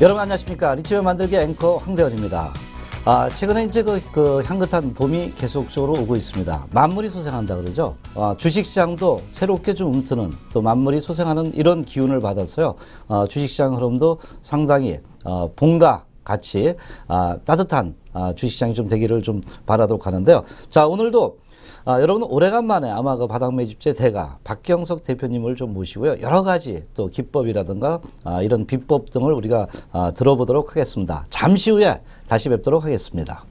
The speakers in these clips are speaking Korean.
여러분 안녕하십니까. 리치면 만들기 앵커 황대원입니다. 최근에 이제 그 향긋한 봄이 계속적으로 오고 있습니다. 만물이 소생한다 그러죠. 주식시장도 새롭게 좀 움트는 또 만물이 소생하는 이런 기운을 받았어요. 주식시장 흐름도 상당히 봄과 같이 따뜻한 주식시장이 좀 되기를 좀 바라도록 하는데요. 자, 오늘도 여러분 오래간만에 아마 그 바닥매집제 대가 박경석 대표님을 좀 모시고요. 여러 가지 또 기법이라든가 이런 비법 등을 우리가 들어보도록 하겠습니다. 잠시 후에 다시 뵙도록 하겠습니다.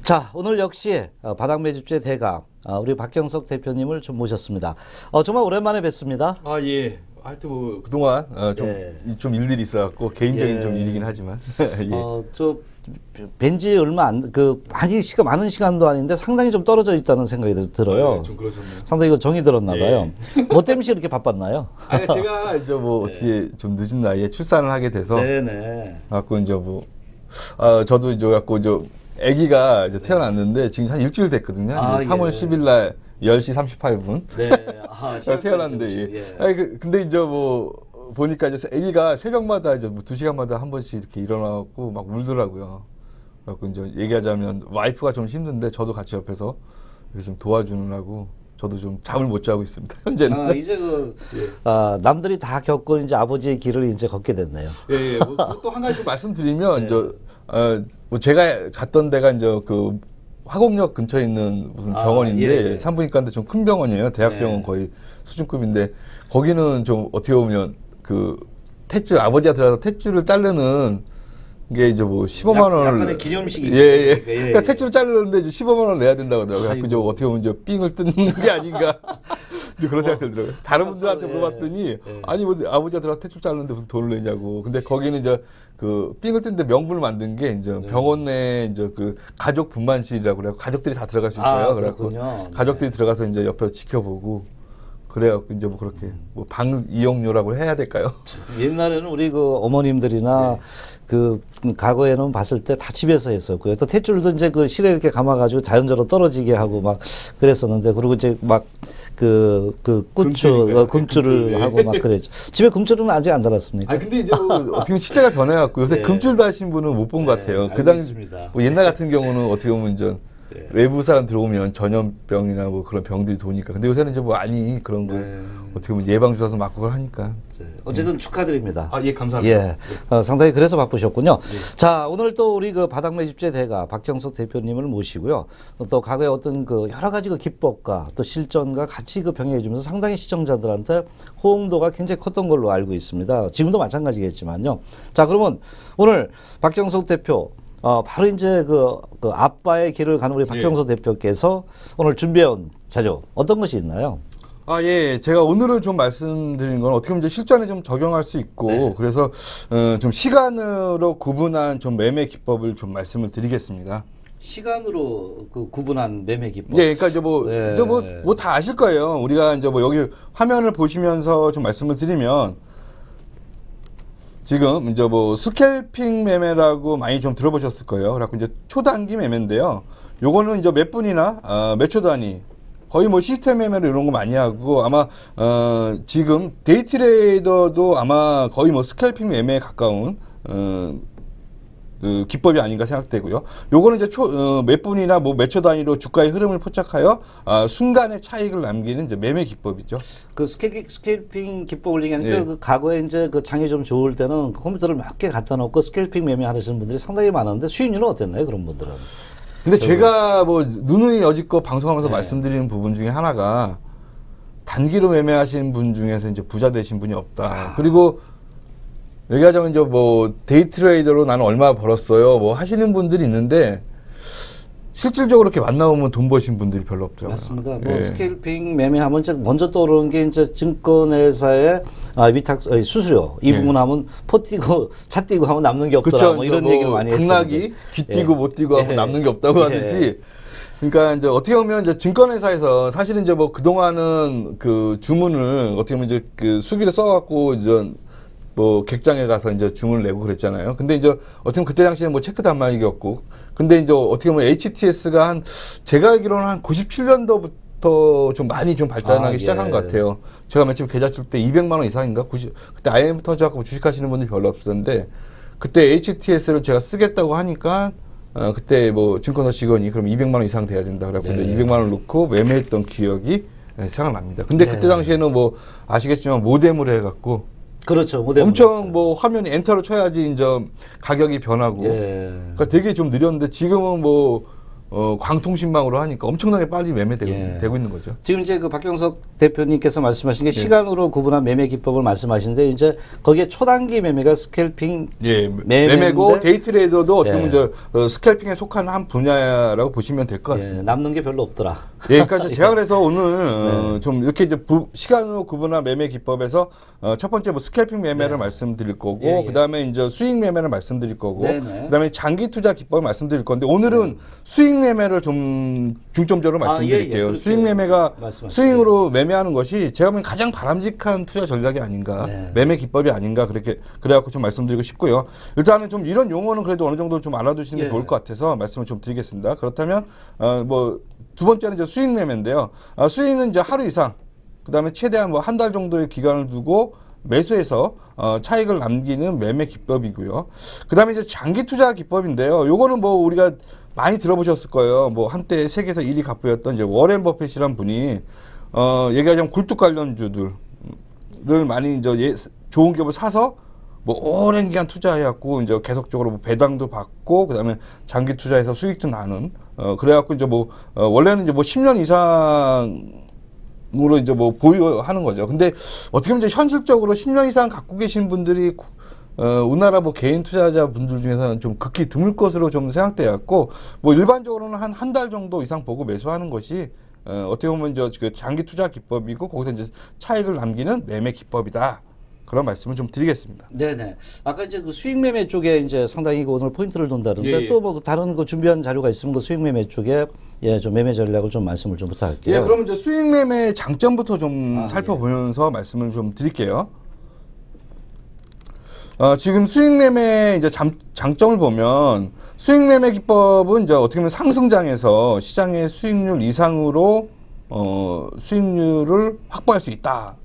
자, 오늘 역시 바닥매집제 대가 우리 박경석 대표님을 좀 모셨습니다. 정말 오랜만에 뵙습니다. 예. 하여튼 뭐 그동안 좀 일들이 있어갖고 개인적인 좀 일이긴 하지만 뵌지 얼마 많은 시간도 아닌데 상당히 좀 떨어져 있다는 생각이 들어요. 좀 그러셨네요. 상당히 정이 들었나 봐요. 뭐 때문에 이렇게 바빴나요? 아니 제가 이제 뭐 어떻게 좀 늦은 나이에 출산을 하게 돼서 갖고 이제 뭐 저도 이제 갖고 아기가 이제 태어났는데 지금 한 일주일 됐거든요. 3월 10일 날 10시 38분. 네. 태어났는데. 아니, 근데 이제 뭐 보니까 이제 아기가 새벽마다 이제 뭐 2시간마다 한 번씩 이렇게 일어나고 막 울더라고요. 그래갖고 이제 얘기하자면 와이프가 좀 힘든데 저도 같이 옆에서 이렇게 좀 도와주느라고 저도 좀 잠을 못 자고 있습니다. 현재는. 이제 남들이 다 겪은 이제 아버지의 길을 이제 걷게 됐네요. 예. 또 한 가지 좀 말씀드리면 이제 뭐 제가 갔던 데가 이제 그 화곡역 근처에 있는 무슨 병원인데 산부인과인데 좀 큰 병원이에요. 대학병원 거의 수준급인데 거기는 좀 어떻게 보면 그 탯줄 아버지가 들어가서 탯줄을 자르는 게 이제 뭐 15만 원을 약간의 기념식이 그러니까 탯줄을 자르는데 이제 15만 원을 내야 된다고 하더라고요. 그래서 이제 어떻게 보면 이제 삥을 뜯는 게 아닌가 이제 그런 생각 들더라고요. 다른 분들한테 물어봤더니 아니 뭐 아버지가 들어가서 탯줄 자르는데 무슨 돈을 내냐고. 근데 거기는 이제 그 삥을 뜯는데 명분을 만든 게 이제 병원 내 이제 그 가족 분만실이라고 그래요. 가족들이 다 들어갈 수 있어요. 그래갖고 가족들이 들어가서 이제 옆에서 지켜보고. 그래요. 이제 뭐 그렇게 뭐 방 이용료라고 해야 될까요? 옛날에는 우리 그 어머님들이나 그 과거에는 봤을 때 다 집에서 했었고요. 또 탯줄도 이제 그 실에 이렇게 감아가지고 자연적으로 떨어지게 하고 막 그랬었는데 그리고 이제 막 그 금줄을 하고 막 그랬죠. 집에 금줄은 아직 안 달았습니까? 근데 이제 뭐 어떻게 보면 시대가 변해갖고 요새 금줄 다신 분은 못 본 것 같아요. 그 당시 뭐 옛날 같은 경우는 어떻게 보면 이제 외부 사람 들어오면 전염병이나 뭐 그런 병들이 도니까. 근데 요새는 이제 뭐 그런 거 어떻게 보면 예방 주사도 맞고 그걸 하니까. 어쨌든 축하드립니다. 예, 감사합니다. 상당히 그래서 바쁘셨군요. 자, 오늘 또 우리 그 바닥매집제 대가 박경석 대표님을 모시고요. 또 과거에 어떤 그 여러 가지 그 기법과 또 실전과 같이 그 병행해 주면서 상당히 시청자들한테 호응도가 굉장히 컸던 걸로 알고 있습니다. 지금도 마찬가지겠지만요. 자, 그러면 오늘 박경석 대표 바로 이제 그 아빠의 길을 가는 우리 박경석 대표께서 오늘 준비해온 자료 어떤 것이 있나요? 제가 오늘은 좀 말씀드린 건 어떻게 보면 이제 실전에 좀 적용할 수 있고 그래서 좀 시간으로 구분한 좀 매매 기법을 좀 말씀을 드리겠습니다. 시간으로 그 구분한 매매 기법. 그러니까 이제 뭐 다 아실 거예요. 우리가 이제 뭐 여기 화면을 보시면서 좀 말씀을 드리면 지금 이제 뭐 스캘핑 매매라고 많이 좀 들어보셨을 거예요. 그래갖고 이제 초단기 매매인데요. 요거는 이제 몇 분이나 몇 초 단위 거의 뭐 시스템 매매로 이런 거 많이 하고 아마 지금 데이트레이더도 아마 거의 뭐 스캘핑 매매에 가까운 그 기법이 아닌가 생각되고요. 요거는 이제 몇 분이나 뭐 몇 초 단위로 주가의 흐름을 포착하여 순간의 차익을 남기는 이제 매매 기법이죠. 그 스캘핑 기법을 얘기하니까 예. 그 과거에 이제 그 장이 좀 좋을 때는 그 컴퓨터를 몇 개 갖다 놓고 스캘핑 매매하시는 분들이 상당히 많은데 수익률은 어땠나요? 그런 분들은? 근데 제가 뭐 누누이 여지껏 방송하면서 네. 말씀드리는 부분 중에 하나가 단기로 매매하시는 분 중에서 이제 부자 되신 분이 없다. 그리고 얘기하자면 이제 뭐 데이 트레이더로 나는 얼마 벌었어요. 뭐 하시는 분들이 있는데 실질적으로 이렇게 만나보면 돈 버신 분들이 별로 없더라고요. 맞습니다. 뭐 예. 스캘핑 매매하면 먼저 떠오르는 게 이제 증권회사의 위탁 수수료 이 예. 부분 하면 포 띄고 차 띄고 하면 남는 게 없더라. 그쵸. 뭐 이런 뭐 얘기를 많이 했어요. 당나귀 귀 띄고 못 띄고 하면 예. 남는 게 없다고 예. 하듯이. 그러니까 이제 어떻게 보면 이제 증권회사에서 사실은 이제 뭐 그동안은 그 주문을 어떻게 보면 이제 그 수기를 써갖고 이제 뭐 객장에 가서 이제 주문을 내고 그랬잖아요. 근데 이제 어떻게 보면 그때 당시에는 뭐 체크 단말기였고, 근데 이제 어떻게 보면 HTS가 한 제가 알기로는 한 97년도부터 좀 많이 좀 발전하기 예. 시작한 것 같아요. 제가 맨 처음 계좌 칠 때 200만 원 이상인가? 그때 IMF 터져갖고 주식하시는 분들이 별로 없었는데 그때 HTS를 제가 쓰겠다고 하니까 그때 뭐 증권사 직원이 그럼 200만 원 이상 돼야 된다 그래갖고 네. 200만 원을 넣고 매매했던 기억이 생각납니다. 근데 네. 그때 당시에는 뭐 아시겠지만 모뎀으로 해갖고 그렇죠. 모델 엄청 뭐 화면이 엔터를 쳐야지 이제 가격이 변하고 예. 그러니까 되게 좀 느렸는데 지금은 뭐 광통신망으로 하니까 엄청나게 빨리 매매되고 예. 되고 있는 거죠. 지금 이제 그 박경석 대표님께서 말씀하신 게 예. 시간으로 구분한 매매 기법을 말씀하시는데 이제 거기에 초단기 매매가 스캘핑 예, 매매인데 매매고 데이 트레이더도 어떻게 보면 예. 이제 스캘핑에 속한 한 분야라고 보시면 될 것 같습니다. 예, 남는 게 별로 없더라. 예, 그러니까 제가 그래서 오늘 좀 이렇게 이제 시간으로 구분한 매매 기법에서 첫 번째 뭐 스캘핑 매매를 말씀드릴 거고, 예, 예. 그다음에 이제 수익 매매를 말씀드릴 거고, 네네. 그다음에 장기 투자 기법을 말씀드릴 건데 오늘은 수익 매매를 좀 중점적으로 말씀드릴게요. 그렇게 수익 매매가 말씀하시죠. 수익으로 매매하는 것이 제가 보면 가장 바람직한 투자 전략이 아닌가, 네. 매매 기법이 아닌가 그래갖고 좀 말씀드리고 싶고요. 일단은 좀 이런 용어는 그래도 어느 정도 좀 알아두시는 게 예. 좋을 것 같아서 말씀을 좀 드리겠습니다. 그렇다면 뭐 두 번째는 이제 수익 매매인데요. 수익은 이제 하루 이상, 그 다음에 최대한 뭐 한 달 정도의 기간을 두고 매수해서 차익을 남기는 매매 기법이고요. 그 다음에 이제 장기 투자 기법인데요. 요거는 뭐 우리가 많이 들어보셨을 거예요. 뭐 한때 세계에서 1위 갑부였던 이제 워렌 버핏이란 분이 얘기하자면 굴뚝 관련주들을 많이 이제 좋은 기업을 사서 뭐 오랜 기간 투자해갖고 이제 계속적으로 뭐 배당도 받고 그다음에 장기 투자해서 수익도 나는 그래갖고 이제 뭐 원래는 이제 뭐 10년 이상으로 이제 뭐 보유하는 거죠. 근데 어떻게 보면 이제 현실적으로 10년 이상 갖고 계신 분들이 우리나라 뭐 개인 투자자 분들 중에서는 좀 극히 드물 것으로 좀 생각되었고 뭐 일반적으로는 한 달 정도 이상 보고 매수하는 것이 어떻게 보면 이제 그 장기 투자 기법이고 거기서 이제 차익을 남기는 매매 기법이다. 그런 말씀을 좀 드리겠습니다. 네네. 아까 이제 그 수익 매매 쪽에 이제 상당히 그 오늘 포인트를 둔다는데 예, 예. 또 뭐 다른 그 준비한 자료가 있으면 그 수익 매매 쪽에 좀 매매 전략을 좀 말씀을 좀 부탁할게요. 예, 그럼 이제 수익 매매 장점부터 좀 아, 살펴보면서 말씀을 좀 드릴게요. 지금 수익 매매 이제 장점을 보면 수익 매매 기법은 이제 어떻게 보면 상승장에서 시장의 수익률 이상으로 수익률을 확보할 수 있다.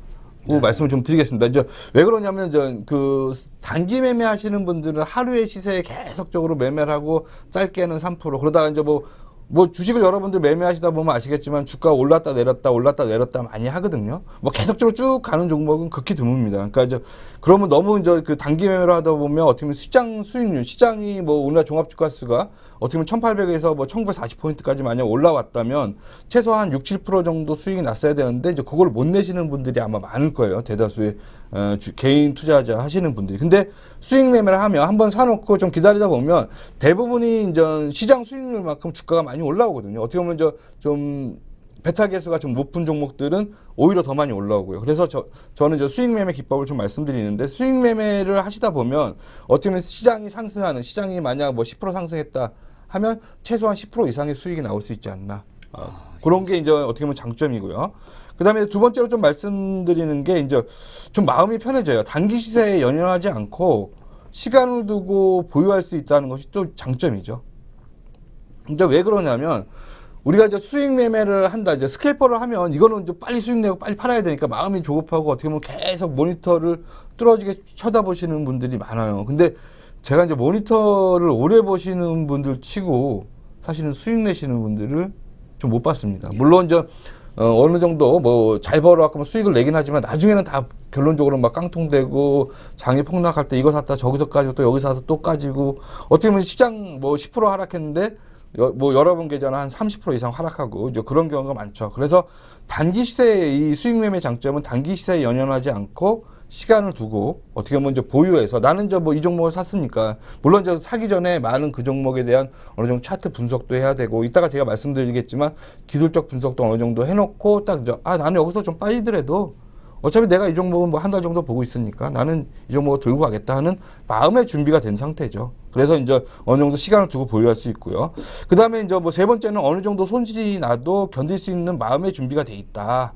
고 말씀을 좀 드리겠습니다. 이제 왜 그러냐면 이제 그 단기 매매 하시는 분들은 하루의 시세에 계속적으로 매매를 하고 짧게는 3% 그러다가 이제 뭐 주식을 여러분들 매매하시다 보면 아시겠지만 주가 올랐다 내렸다 많이 하거든요. 뭐 계속적으로 쭉 가는 종목은 극히 드뭅니다. 그러니까 이제 그러면 너무 이제 그 단기 매매를 하다 보면 어떻게 보면 시장 수익률, 시장이 뭐 우리나라 종합주가수가 어떻게 보면 1800에서 뭐 1940포인트까지 만약 올라왔다면 최소한 6, 7% 정도 수익이 났어야 되는데 이제 그걸 못 내시는 분들이 아마 많을 거예요. 대다수의 개인 투자자 하시는 분들이. 근데 수익 매매를 하면 한번 사놓고 좀 기다리다 보면 대부분이 이제 시장 수익률만큼 주가가 많이 올라오거든요. 어떻게 보면 좀 베타 계수가 좀 높은 종목들은 오히려 더 많이 올라오고요. 그래서 저는 이제 수익 매매 기법을 좀 말씀드리는데 수익 매매를 하시다 보면 어떻게 보면 시장이 상승하는 시장이 만약 뭐 10% 상승했다 하면 최소한 10% 이상의 수익이 나올 수 있지 않나. 그런 게 이제 어떻게 보면 장점이고요. 그 다음에 두 번째로 좀 말씀드리는 게 이제 좀 마음이 편해져요. 단기 시세에 연연하지 않고 시간을 두고 보유할 수 있다는 것이 또 장점이죠. 이제 왜 그러냐면 우리가 이제 수익 매매를 한다, 이제 스캘퍼를 하면 이거는 이제 빨리 수익 내고 빨리 팔아야 되니까 마음이 조급하고 어떻게 보면 계속 모니터를 뚫어지게 쳐다보시는 분들이 많아요. 근데 제가 이제 모니터를 오래 보시는 분들 치고 사실은 수익 내시는 분들을 좀 못 봤습니다. 물론 이제 어느 정도 뭐 잘 벌어갖고 수익을 내긴 하지만 나중에는 다 결론적으로 막 깡통되고 장이 폭락할 때 이거 샀다 저기서 까지고 또 여기 사서 또 까지고 어떻게 보면 시장 뭐 10% 하락했는데 뭐 여러 번 계좌는 한 30% 이상 하락하고 이제 그런 경우가 많죠. 그래서 단기 시세의 이 수익 매매 장점은 단기 시세에 연연하지 않고 시간을 두고 어떻게 보면 이제 보유해서 나는 이제 뭐 이 종목을 샀으니까 물론 이제 사기 전에 많은 그 종목에 대한 어느 정도 차트 분석도 해야 되고 이따가 제가 말씀드리겠지만 기술적 분석도 어느 정도 해놓고 딱 이제 나는 여기서 좀 빠지더라도 어차피 내가 이 종목은 뭐 한 달 정도 보고 있으니까 나는 이 종목을 들고 가겠다 하는 마음의 준비가 된 상태죠. 그래서 이제 어느 정도 시간을 두고 보유할 수 있고요. 그 다음에 이제 뭐 세 번째는 어느 정도 손실이 나도 견딜 수 있는 마음의 준비가 돼 있다.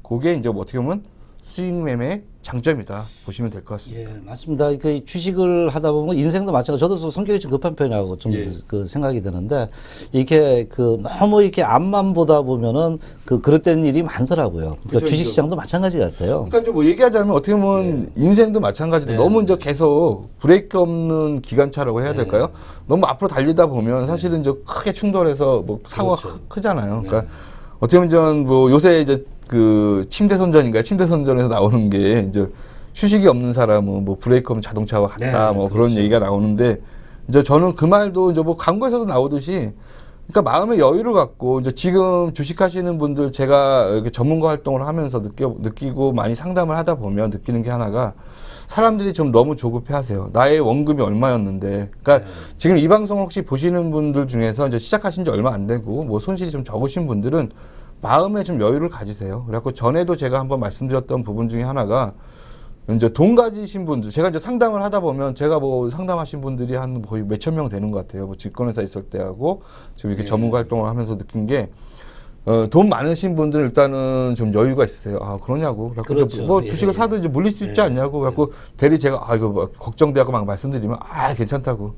그게 이제 뭐 어떻게 보면 수익 매매 장점이다 보시면 될 것 같습니다. 예, 맞습니다. 그 주식을 하다 보면 인생도 마찬가지. 저도 성격이 좀 급한 편이라고 좀 그 생각이 드는데 이게 그 너무 이렇게 앞만 보다 보면은 그릇된 일이 많더라고요. 그러니까 주식 시장도 마찬가지 같아요. 그러니까 이제 뭐 얘기하자면 어떻게 보면 인생도 마찬가지로 너무 이제 계속 브레이크 없는 기관차라고 해야 될까요? 너무 앞으로 달리다 보면 사실은 이제 크게 충돌해서 뭐 사고가 크잖아요. 그러니까 어떻게 보면 전 뭐 요새 이제 그 침대 선전인가요? 침대 선전에서 나오는 게 이제 휴식이 없는 사람은 뭐 브레이크 없는 자동차와 같다 뭐 그런 얘기가 나오는데 이제 저는 그 말도 이제 뭐 광고에서도 나오듯이 그러니까 마음의 여유를 갖고 이제 지금 주식하시는 분들 제가 이렇게 전문가 활동을 하면서 느끼고 많이 상담을 하다 보면 느끼는 게 하나가 사람들이 좀 너무 조급해하세요. 나의 원금이 얼마였는데, 그러니까 지금 이 방송 혹시 보시는 분들 중에서 이제 시작하신 지 얼마 안 되고 뭐 손실이 좀 적으신 분들은 마음에 좀 여유를 가지세요. 그래갖고 전에도 제가 한번 말씀드렸던 부분 중에 하나가 이제 돈 가지신 분들, 제가 이제 상담을 하다 보면 제가 뭐 상담하신 분들이 한 거의 몇천 명 되는 것 같아요. 뭐 증권회사 있을 때하고 지금 이렇게 전문가 활동을 하면서 느낀 게 돈 많으신 분들은 일단은 좀 여유가 있으세요. 아, 그러냐고. 그래서 뭐 주식을 사도 이제 물릴 수 있지 않냐고. 그래갖고 대리 제가 이거 뭐 걱정돼갖고 막 말씀드리면 괜찮다고.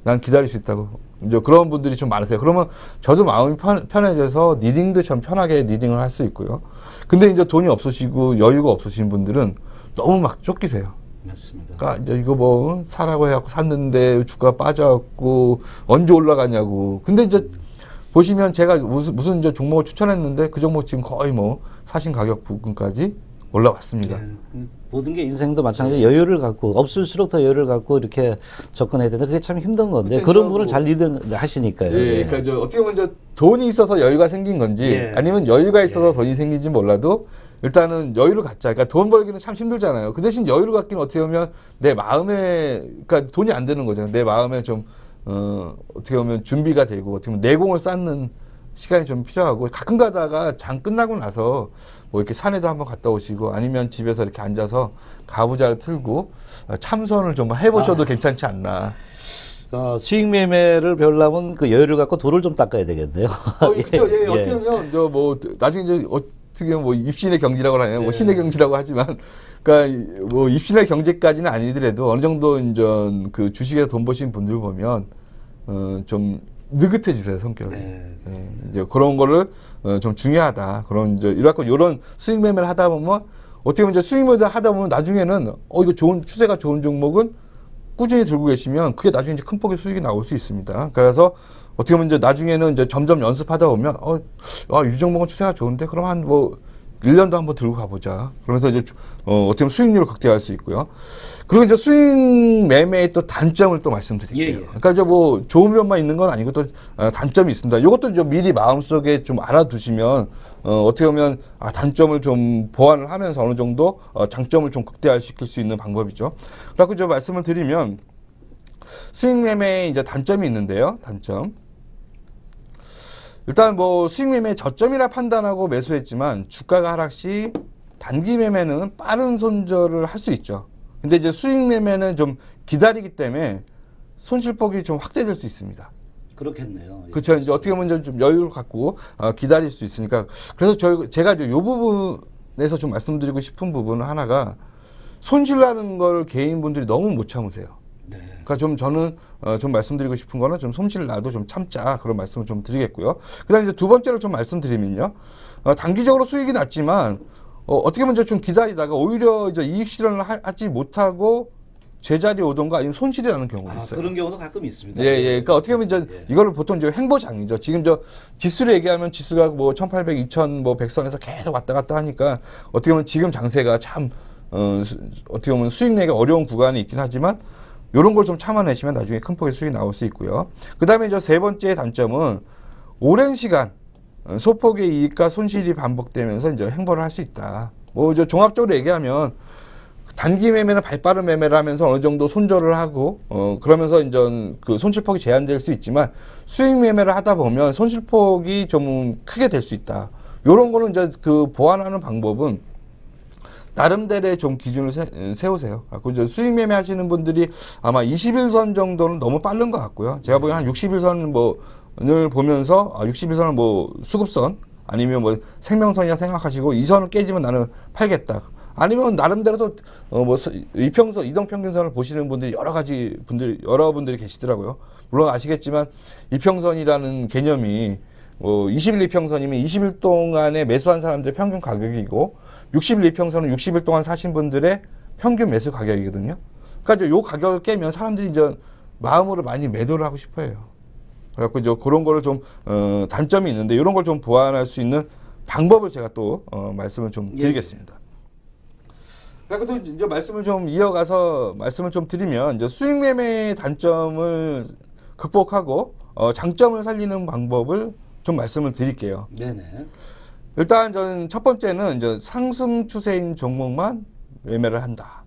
난 기다릴 수 있다고. 이제 그런 분들이 좀 많으세요. 그러면 저도 마음이 편해져서 니딩도 참 편하게 니딩을 할 수 있고요. 근데 이제 돈이 없으시고 여유가 없으신 분들은 너무 막 쫓기세요. 맞습니다. 그러니까 이제 이거 뭐 사라고 해갖고 샀는데 주가 빠져갖고 언제 올라가냐고. 근데 이제 보시면 제가 무슨 이제 종목을 추천했는데 그 종목 지금 거의 뭐 사신 가격 부근까지 올라왔습니다. 모든 게 인생도 마찬가지로 여유를 갖고 없을수록 더 여유를 갖고 이렇게 접근해야 되는데 그게 참 힘든 건데 그런 분을 잘 리드하시니까요. 그러니까 이제 어떻게 보면 이제 돈이 있어서 여유가 생긴 건지 아니면 여유가 있어서 돈이 생긴지 몰라도 일단은 여유를 갖자. 그러니까 돈 벌기는 참 힘들잖아요. 그 대신 여유를 갖기는 어떻게 보면 내 마음에 그러니까 돈이 안 되는 거죠. 내 마음에 좀 어떻게 보면 준비가 되고 어떻게 보면 내공을 쌓는 시간이 좀 필요하고 가끔 가다가 장 끝나고 나서 뭐 이렇게 산에도 한번 갔다 오시고 아니면 집에서 이렇게 앉아서 가부좌를 틀고 참선을 좀 해보셔도 괜찮지 않나. 수익 매매를 배우려면 그 여유를 갖고 돌을 좀 닦아야 되겠네요. 그렇죠. 어떻게 보면 저 뭐 나중에 이제 어떻게 보면 뭐 입신의 경지라고 하나요? 뭐 신의 경지라고 하지만 그러니까 뭐 입신의 경지까지는 아니더라도 어느 정도 이제 그 주식에서 돈 버신 분들 보면 좀 느긋해지세요, 성격이. 이제 그런 거를 좀 중요하다. 그런 이제 이런 수익 매매를 하다 보면 어떻게 보면 이제 수익 매매를 하다 보면 나중에는 이거 좋은 추세가 좋은 종목은 꾸준히 들고 계시면 그게 나중에 이제 큰 폭의 수익이 나올 수 있습니다. 그래서 어떻게 보면 이제 나중에는 이제 점점 연습하다 보면 이 종목은 추세가 좋은데 그럼 한 뭐 1년도 한번 들고 가보자. 그러면서 이제 어떻게 보면 수익률을 극대화할 수 있고요. 그리고 이제 수익 매매의 또 단점을 또 말씀드릴게요. 그러니까 이제 뭐 좋은 면만 있는 건 아니고 또 단점이 있습니다. 이것도 이제 미리 마음속에 좀 알아두시면 어떻게 보면 단점을 좀 보완을 하면서 어느 정도 장점을 좀 극대화시킬 수 있는 방법이죠. 그래서 저 말씀을 드리면 수익 매매에 이제 단점이 있는데요. 단점. 일단 뭐 수익 매매 저점이라 판단하고 매수했지만 주가가 하락 시 단기 매매는 빠른 손절을 할 수 있죠. 근데 이제 수익 매매는 좀 기다리기 때문에 손실폭이 좀 확대될 수 있습니다. 그렇겠네요. 그렇죠. 이제 어떻게 보면 좀 여유를 갖고 기다릴 수 있으니까 그래서 제가 이 부분에서 좀 말씀드리고 싶은 부분은 하나가 손실 나는 걸 개인분들이 너무 못 참으세요. 그러니까 좀 저는 좀 말씀드리고 싶은 거는 좀 손실 나도 좀 참자 그런 말씀을 좀 드리겠고요. 그다음에 이제 두 번째로 좀 말씀드리면요. 단기적으로 수익이 났지만 어떻게 보면 좀 기다리다가 오히려 이제 이익 실현을 하지 못하고 제자리 오던가 아니면 손실이 나는 경우가 있어요. 그런 경우도 가끔 있습니다. 예, 예. 그러니까 어떻게 보면 이제 이거를 보통 이제 행보장이죠. 지금 저 지수를 얘기하면 지수가 뭐 1800, 2000, 뭐 100선에서 계속 왔다 갔다 하니까 어떻게 보면 지금 장세가 참 어떻게 보면 수익 내기 어려운 구간이 있긴 하지만 이런 걸 좀 참아내시면 나중에 큰 폭의 수익이 나올 수 있고요. 그 다음에 저 세 번째 단점은 오랜 시간 소폭의 이익과 손실이 반복되면서 이제 행보를 할 수 있다. 뭐 저 종합적으로 얘기하면 단기 매매는 발빠른 매매를 하면서 어느 정도 손절을 하고 그러면서 이제 그 손실폭이 제한될 수 있지만 수익 매매를 하다 보면 손실폭이 좀 크게 될 수 있다. 요런 거는 이제 그 보완하는 방법은 나름대로의 좀 기준을 세우세요. 그래서 이제 수익 매매 하시는 분들이 아마 21선 정도는 너무 빠른 것 같고요. 제가 보기엔 한 61선 뭐를 보면서 61선은 뭐 수급선 아니면 뭐 생명선이라 생각하시고 이 선을 깨지면 나는 팔겠다. 아니면 나름대로 또 뭐 이평선, 이동평균선을 보시는 분들이 여러분들이 계시더라고요. 물론 아시겠지만 이평선이라는 개념이 20일 이평선이면 20일 동안에 매수한 사람들의 평균 가격이고 60일 이평선은 60일 동안 사신 분들의 평균 매수 가격이거든요. 그러니까 요 가격을 깨면 사람들이 이제 마음으로 많이 매도를 하고 싶어해요. 그래갖고 이제 그런 거를 좀 단점이 있는데 이런 걸 좀 보완할 수 있는 방법을 제가 또 말씀을 좀 드리겠습니다. 그리고 또 이제 말씀을 좀 이어가서 말씀을 좀 드리면 이제 수익 매매의 단점을 극복하고 장점을 살리는 방법을 좀 말씀을 드릴게요. 네네. 일단 저는 첫 번째는 이제 상승 추세인 종목만 매매를 한다.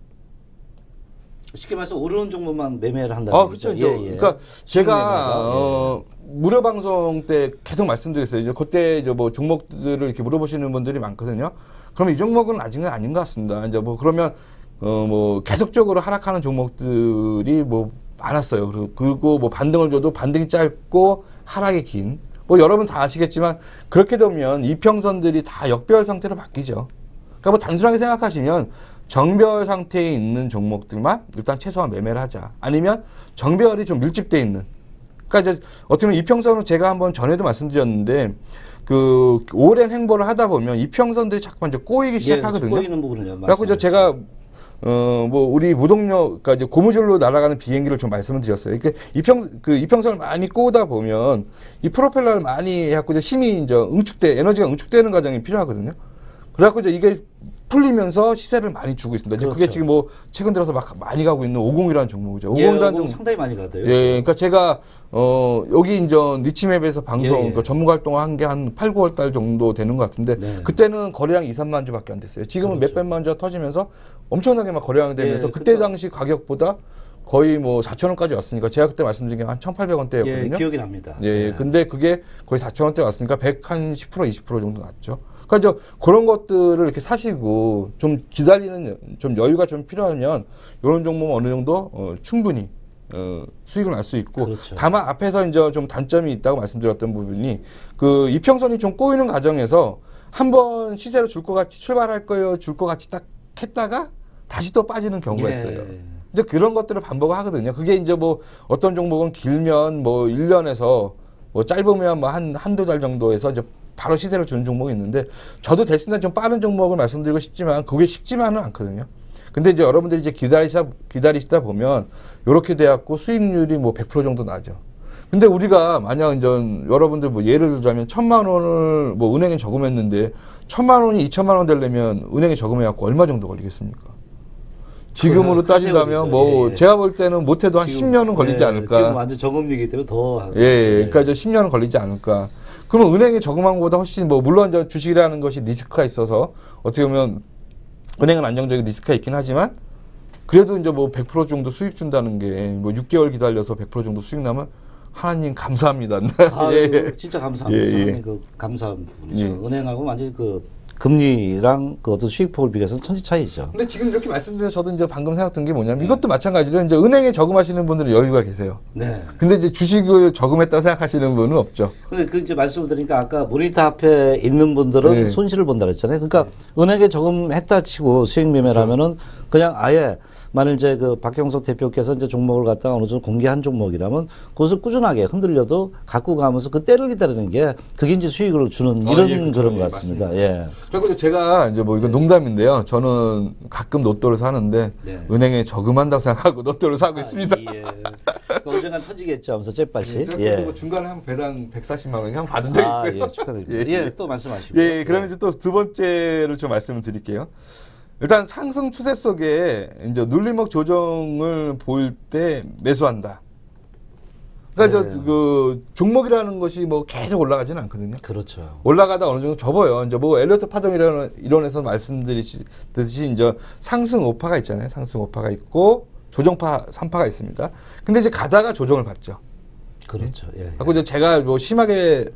쉽게 말해서 오르는 종목만 매매를 한다는 그렇죠. 거죠. 예, 예. 그러니까 제가 무료 방송 때 계속 말씀드렸어요. 이제 그때 이제 뭐 종목들을 이렇게 물어보시는 분들이 많거든요. 그러면 이 종목은 아직은 아닌 것 같습니다. 이제 뭐 그러면 뭐 계속적으로 하락하는 종목들이 뭐 많았어요. 그리고 뭐 반등을 줘도 반등이 짧고 하락이 긴. 뭐 여러분 다 아시겠지만 그렇게 되면 이평선들이 다 역별 상태로 바뀌죠. 그러니까 뭐 단순하게 생각하시면 정별 상태에 있는 종목들만 일단 최소한 매매를 하자. 아니면 정별이 좀 밀집되어 있는. 그러니까 이제 어떻게 보면 이평선은 제가 한번 전에도 말씀드렸는데 그 오랜 행보를 하다 보면 이평선들이 자꾸만 이제 꼬이기 시작하거든요. 꼬이는 부분은요. 그래갖고 이제 제가 뭐 우리 무동력, 그러니까 이제 고무줄로 날아가는 비행기를 좀 말씀을 드렸어요. 그러니까 이평선을 많이 꼬다 보면 이 프로펠러를 많이 해갖고 이제 힘이 이제 에너지가 응축되는 과정이 필요하거든요. 그래갖고 이제 이게 풀리면서 시세를 많이 주고 있습니다. 그렇죠. 그게 지금 뭐 최근 들어서 막 많이 가고 있는 50이라는 종목이죠. 50이라는 종목 상당히 많이 가대요. 예, 그러니까 제가 여기 이제 니치맵에서 방송 그 전문가 활동을 한 게 한 8, 9월 달 정도 되는 것 같은데 그때는 거래량 2, 3만 주밖에 안 됐어요. 지금은 몇백만 주가 터지면서 엄청나게 막 거래량이 되면서 그때 당시 가격보다 거의 뭐 4,000원까지 왔으니까 제가 그때 말씀드린 게 한 1,800원대였거든요. 예, 기억이 납니다. 예, 근데 그게 거의 4,000원대 왔으니까 10% 20% 정도 났죠. 그러니까 그런 것들을 이렇게 사시고 좀 기다리는 좀 여유가 좀 필요하면 이런 종목은 어느 정도 충분히 수익을 날 수 있고 그렇죠. 다만 앞에서 이제 좀 단점이 있다고 말씀드렸던 부분이 그 이평선이 좀 꼬이는 과정에서 한번 시세로 줄 것 같이 출발할 거예요, 줄 것 같이 딱 했다가 다시 또 빠지는 경우가 있어요. 이제 그런 것들을 반복을 하거든요. 그게 이제 뭐 어떤 종목은 길면 뭐 1년에서 뭐 짧으면 뭐 한두 달 정도에서 이제 바로 시세를 주는 종목이 있는데 저도 대신에 좀 빠른 종목을 말씀드리고 싶지만 그게 쉽지만은 않거든요. 근데 이제 여러분들이 이제 기다리시다 보면 이렇게 돼갖고 수익률이 뭐 100% 정도 나죠. 근데 우리가 만약 이제 여러분들 뭐 예를 들자면 1,000만 원을 뭐 은행에 저금했는데 1,000만 원이 2,000만 원 되려면 은행에 저금해갖고 얼마 정도 걸리겠습니까? 지금으로 따진다면 뭐 제가 볼 때는 못해도 한 10년은 걸리지 않을까. 지금 완전 저금리이기 때문에 더. 그러니까 이제 10년은 걸리지 않을까. 그러면 은행에 저금한 것보다 훨씬 뭐 물론 이제 주식이라는 것이 리스크가 있어서 어떻게 보면 은행은 안정적인 리스크가 있긴 하지만 그래도 이제 뭐 100% 정도 수익 준다는 게 뭐 6개월 기다려서 100% 정도 수익 나면 하나님 감사합니다. 진짜 감사합니다. 하나님 그 감사한 부분이죠. 은행하고 완전히 그 금리랑 그 어떤 수익폭을 비교해서 천지 차이죠. 근데 지금 이렇게 말씀드려서 저도 이제 방금 생각든 게 뭐냐면 이것도 마찬가지로 이제 은행에 저금하시는 분들은 여유가 계세요. 네. 근데 이제 주식을 저금했다고 생각하시는 분은 없죠. 근데 그 이제 말씀을 드리니까 아까 모니터 앞에 있는 분들은 손실을 본다 그랬잖아요. 그러니까 은행에 저금했다 치고 수익 매매를 하면은 그냥 아예 만일 이제 그 박형석 대표께서 이제 종목을 갖다가 어느 정도 공개한 종목이라면 그것을 꾸준하게 흔들려도 갖고 가면서 그 때를 기다리는 게 그게 이제 수익을 주는 이런 그런 것 같습니다. 예. 그리고 제가 이제 뭐 이건 농담인데요. 저는 가끔 로또를 사는데 네. 은행에 저금한다고 생각하고 로또를 사고 있습니다. 예. 그 언젠간 터지겠죠 하면서 잽밭이. 그래서 뭐 중간에 한 배당 140만 원 한번 받은 적이 있고요. 예, 축하드립니다. 예, 또 말씀하시고. 예, 그러면 이제 또 두 번째를 좀 말씀을 드릴게요. 일단 상승 추세 속에 이제 눌림목 조정을 보일 때 매수한다. 그러니까 네. 그 종목이라는 것이 뭐 계속 올라가지는 않거든요. 그렇죠. 올라가다 어느 정도 접어요. 이제 뭐 엘리어트 파동 이론에서 말씀드리듯이 이제 상승 5파가 있잖아요. 상승 5파가 있고 조정파 3파가 있습니다. 근데 이제 가다가 조정을 받죠. 그렇죠. 예. 그리고 이제 제가 뭐 심하게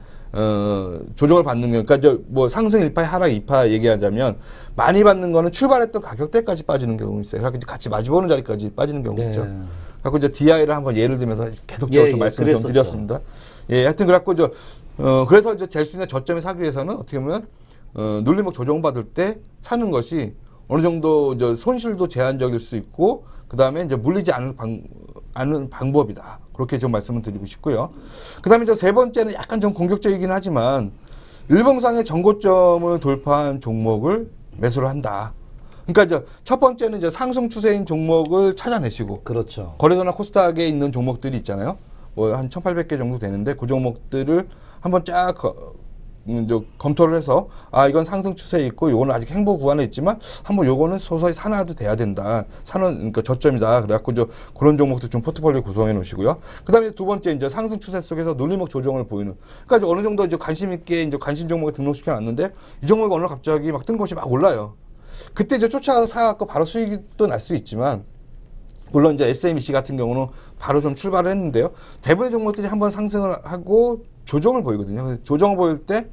조정을 받는 거, 그러니까 이제 뭐 상승 1파, 하락 2파 얘기하자면 많이 받는 거는 출발했던 가격대까지 빠지는 경우 있어요. 그래서 같이 마주보는 자리까지 빠지는 경우 네. 있죠. 그래서 이제 DI를 한번 예를 들면서 계속적으로 예, 좀 예, 말씀을 좀 그랬었죠. 드렸습니다. 예, 하여튼 그래갖고 그래서 이제 될 수 있는 저점에 사기 위해서는 어떻게 보면 눌림목 조정받을 때 사는 것이 어느 정도 이제 손실도 제한적일 수 있고 그 다음에 이제 물리지 않는 방법이다. 그렇게 좀 말씀을 드리고 싶고요. 그 다음에 이제 세 번째는 약간 좀 공격적이긴 하지만 일봉상의 전고점을 돌파한 종목을 매수를 한다. 그러니까 이제 첫 번째는 이제 상승 추세인 종목을 찾아내시고 그렇죠. 거래소나 코스닥에 있는 종목들이 있잖아요. 뭐 한 1,800개 정도 되는데 그 종목들을 한번 쫙 이제 검토를 해서 이건 상승 추세에 있고 요거는 아직 행보 구간에 있지만 한번 요거는 소소히 사놔도 돼야 된다. 그러니까 저점이다. 그래갖고 그런 종목도 좀 포트폴리오 구성해 놓으시고요. 그다음에 두 번째 이제 상승 추세 속에서 눌림목 조정을 보이는. 그러니까 이제 어느 정도 이제 관심 있게 이제 관심 종목에 등록시켜 놨는데 이 종목이 오늘 갑자기 막 뜬금없이 막 올라요. 그때 이제 쫓아가서 사갖고 바로 수익이 또 날 수 있지만 물론 이제 SMEC 같은 경우는 바로 좀 출발을 했는데요. 대부분의 종목들이 한번 상승을 하고 조정을 보이거든요. 그래서 조정을 보일 때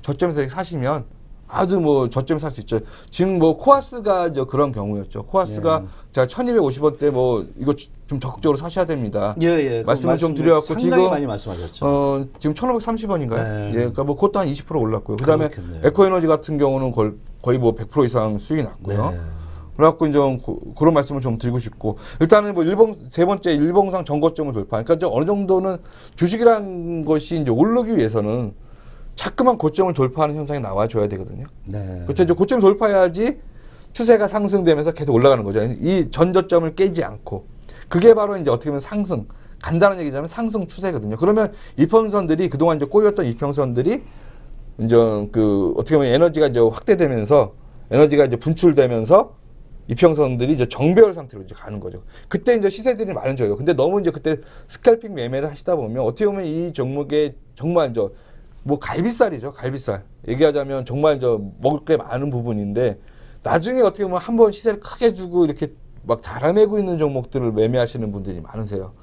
저점에서 이렇게 사시면 아주 뭐 저점에 살 수 있죠. 지금 뭐 코아스가 이제 그런 경우였죠. 코아스가 제가 1250원대 뭐 이거 좀 적극적으로 사셔야 됩니다. 예, 예. 말씀을 좀 드려갖고 상당히 지금 많이 말씀하셨죠. 지금 1530원인가요? 네. 예, 그러니까 뭐 그것도 한 20% 올랐고요. 그다음에 그렇겠네요. 에코에너지 같은 경우는 거의 뭐 100% 이상 수익이 났고요. 네. 그래갖고 이제 그런 말씀을 좀 드리고 싶고 일단은 뭐 세 번째 일봉상 전고점을 돌파. 그러니까 이제 어느 정도는 주식이라는 것이 이제 오르기 위해서는 자꾸만 고점을 돌파하는 현상이 나와줘야 되거든요. 네. 그렇죠. 이제 고점을 돌파해야지 추세가 상승되면서 계속 올라가는 거죠. 이 전저점을 깨지 않고 그게 바로 이제 어떻게 보면 상승. 간단한 얘기자면 상승 추세거든요. 그러면 이평선들이 그동안 이제 꼬였던 이평선들이 이제 어떻게 보면 에너지가 이제 확대되면서 에너지가 이제 분출되면서 이평선들이 이제 정배열 상태로 이제 가는 거죠. 그때 이제 시세들이 많은 거예요. 근데 너무 이제 그때 스캘핑 매매를 하시다 보면 어떻게 보면 이 종목에 정말 이제 뭐 갈비살이죠. 갈비살. 얘기하자면 정말 먹을 게 많은 부분인데 나중에 어떻게 보면 한번 시세를 크게 주고 이렇게 막 자라매고 있는 종목들을 매매하시는 분들이 많으세요.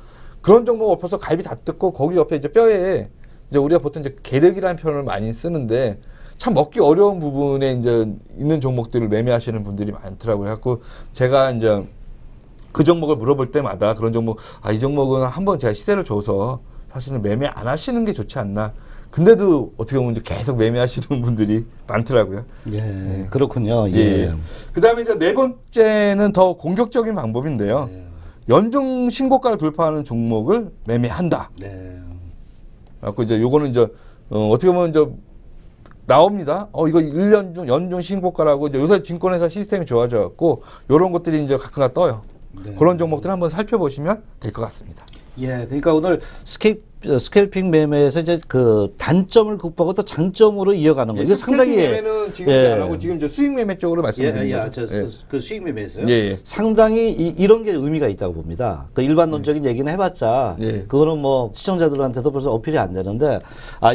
그런 종목 엎어서 갈비 다 뜯고 거기 옆에 이제 뼈에 이제 우리가 보통 이제 계륵이라는 표현을 많이 쓰는데 참 먹기 어려운 부분에 이제 있는 종목들을 매매하시는 분들이 많더라고요. 그래갖고 제가 이제 그 종목을 물어볼 때마다 그런 종목, 이 종목은 한번 제가 시세를 줘서 사실은 매매 안 하시는 게 좋지 않나. 근데도 어떻게 보면 이제 계속 매매하시는 분들이 많더라고요. 예, 네. 그렇군요. 예. 예. 그 다음에 이제 네 번째는 더 공격적인 방법인데요. 예. 연중 신고가를 돌파하는 종목을 매매한다. 네. 그래갖고 이제 요거는 이제 어떻게 보면 이제 나옵니다. 이거 1년 중 연중 신고가라고 이제 요새 증권회사 시스템이 좋아져갖고 요런 것들이 이제 가끔가 떠요. 네. 그런 종목들 한번 살펴보시면 될 것 같습니다. 예, 그러니까 오늘 스캘핑 매매에서 이제 그 단점을 극복하고 또 장점으로 이어가는 거. 이게 상당히 매매는 지금 예. 안 하고 지금 이제 수익 매매 쪽으로 말씀드리는 거죠. 그 수익 매매에서요. 예, 예. 상당히 이런 게 의미가 있다고 봅니다. 그 일반론적인 얘기는 해봤자 예. 그거는 뭐 시청자들한테도 벌써 어필이 안 되는데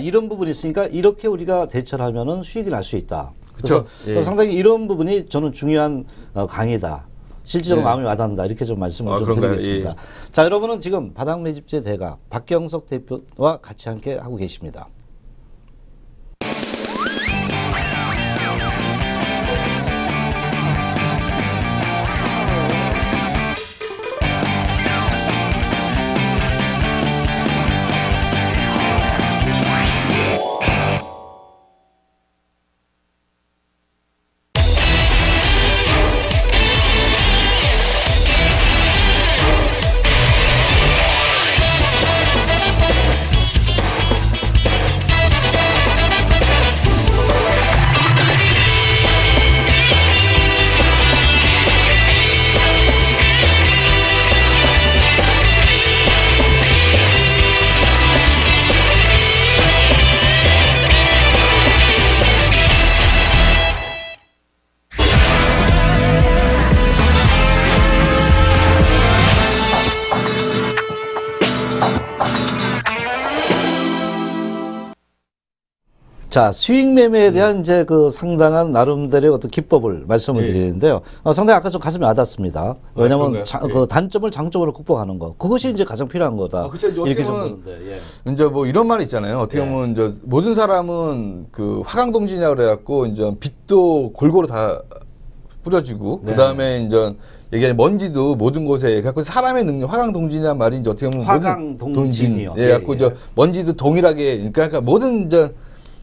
이런 부분이 있으니까 이렇게 우리가 대처를 하면은 수익이 날 수 있다. 그래서 그쵸. 예. 상당히 이런 부분이 저는 중요한 강의다. 실제로 네. 마음이 와닿는다. 이렇게 좀 말씀을 좀 그런가요? 드리겠습니다. 예. 자, 여러분은 지금 바닥 매집제 대가 박경석 대표와 같이 함께 하고 계십니다. 자, 수익 매매에 대한 이제 그 상당한 나름대로의 어떤 기법을 말씀을 드리는데요. 상당히 아까 좀 가슴이 와닿습니다. 왜냐하면 그 단점을 장점으로 극복하는 거. 그것이 이제 가장 필요한 거다. 그렇죠. 이렇게 좀 보는데. 이제 뭐 이런 말이 있잖아요. 어떻게 보면 이제 모든 사람은 그 화강동진이라고 그래갖고 이제 빛도 골고루 다 뿌려지고 그 다음에 이제 얘기하는 먼지도 모든 곳에 갖고 사람의 능력 화강동진이란 말이 이제 어떻게 보면 화강동진이요. 예, 갖고 이제 먼지도 동일하게 그러니까 모든 이제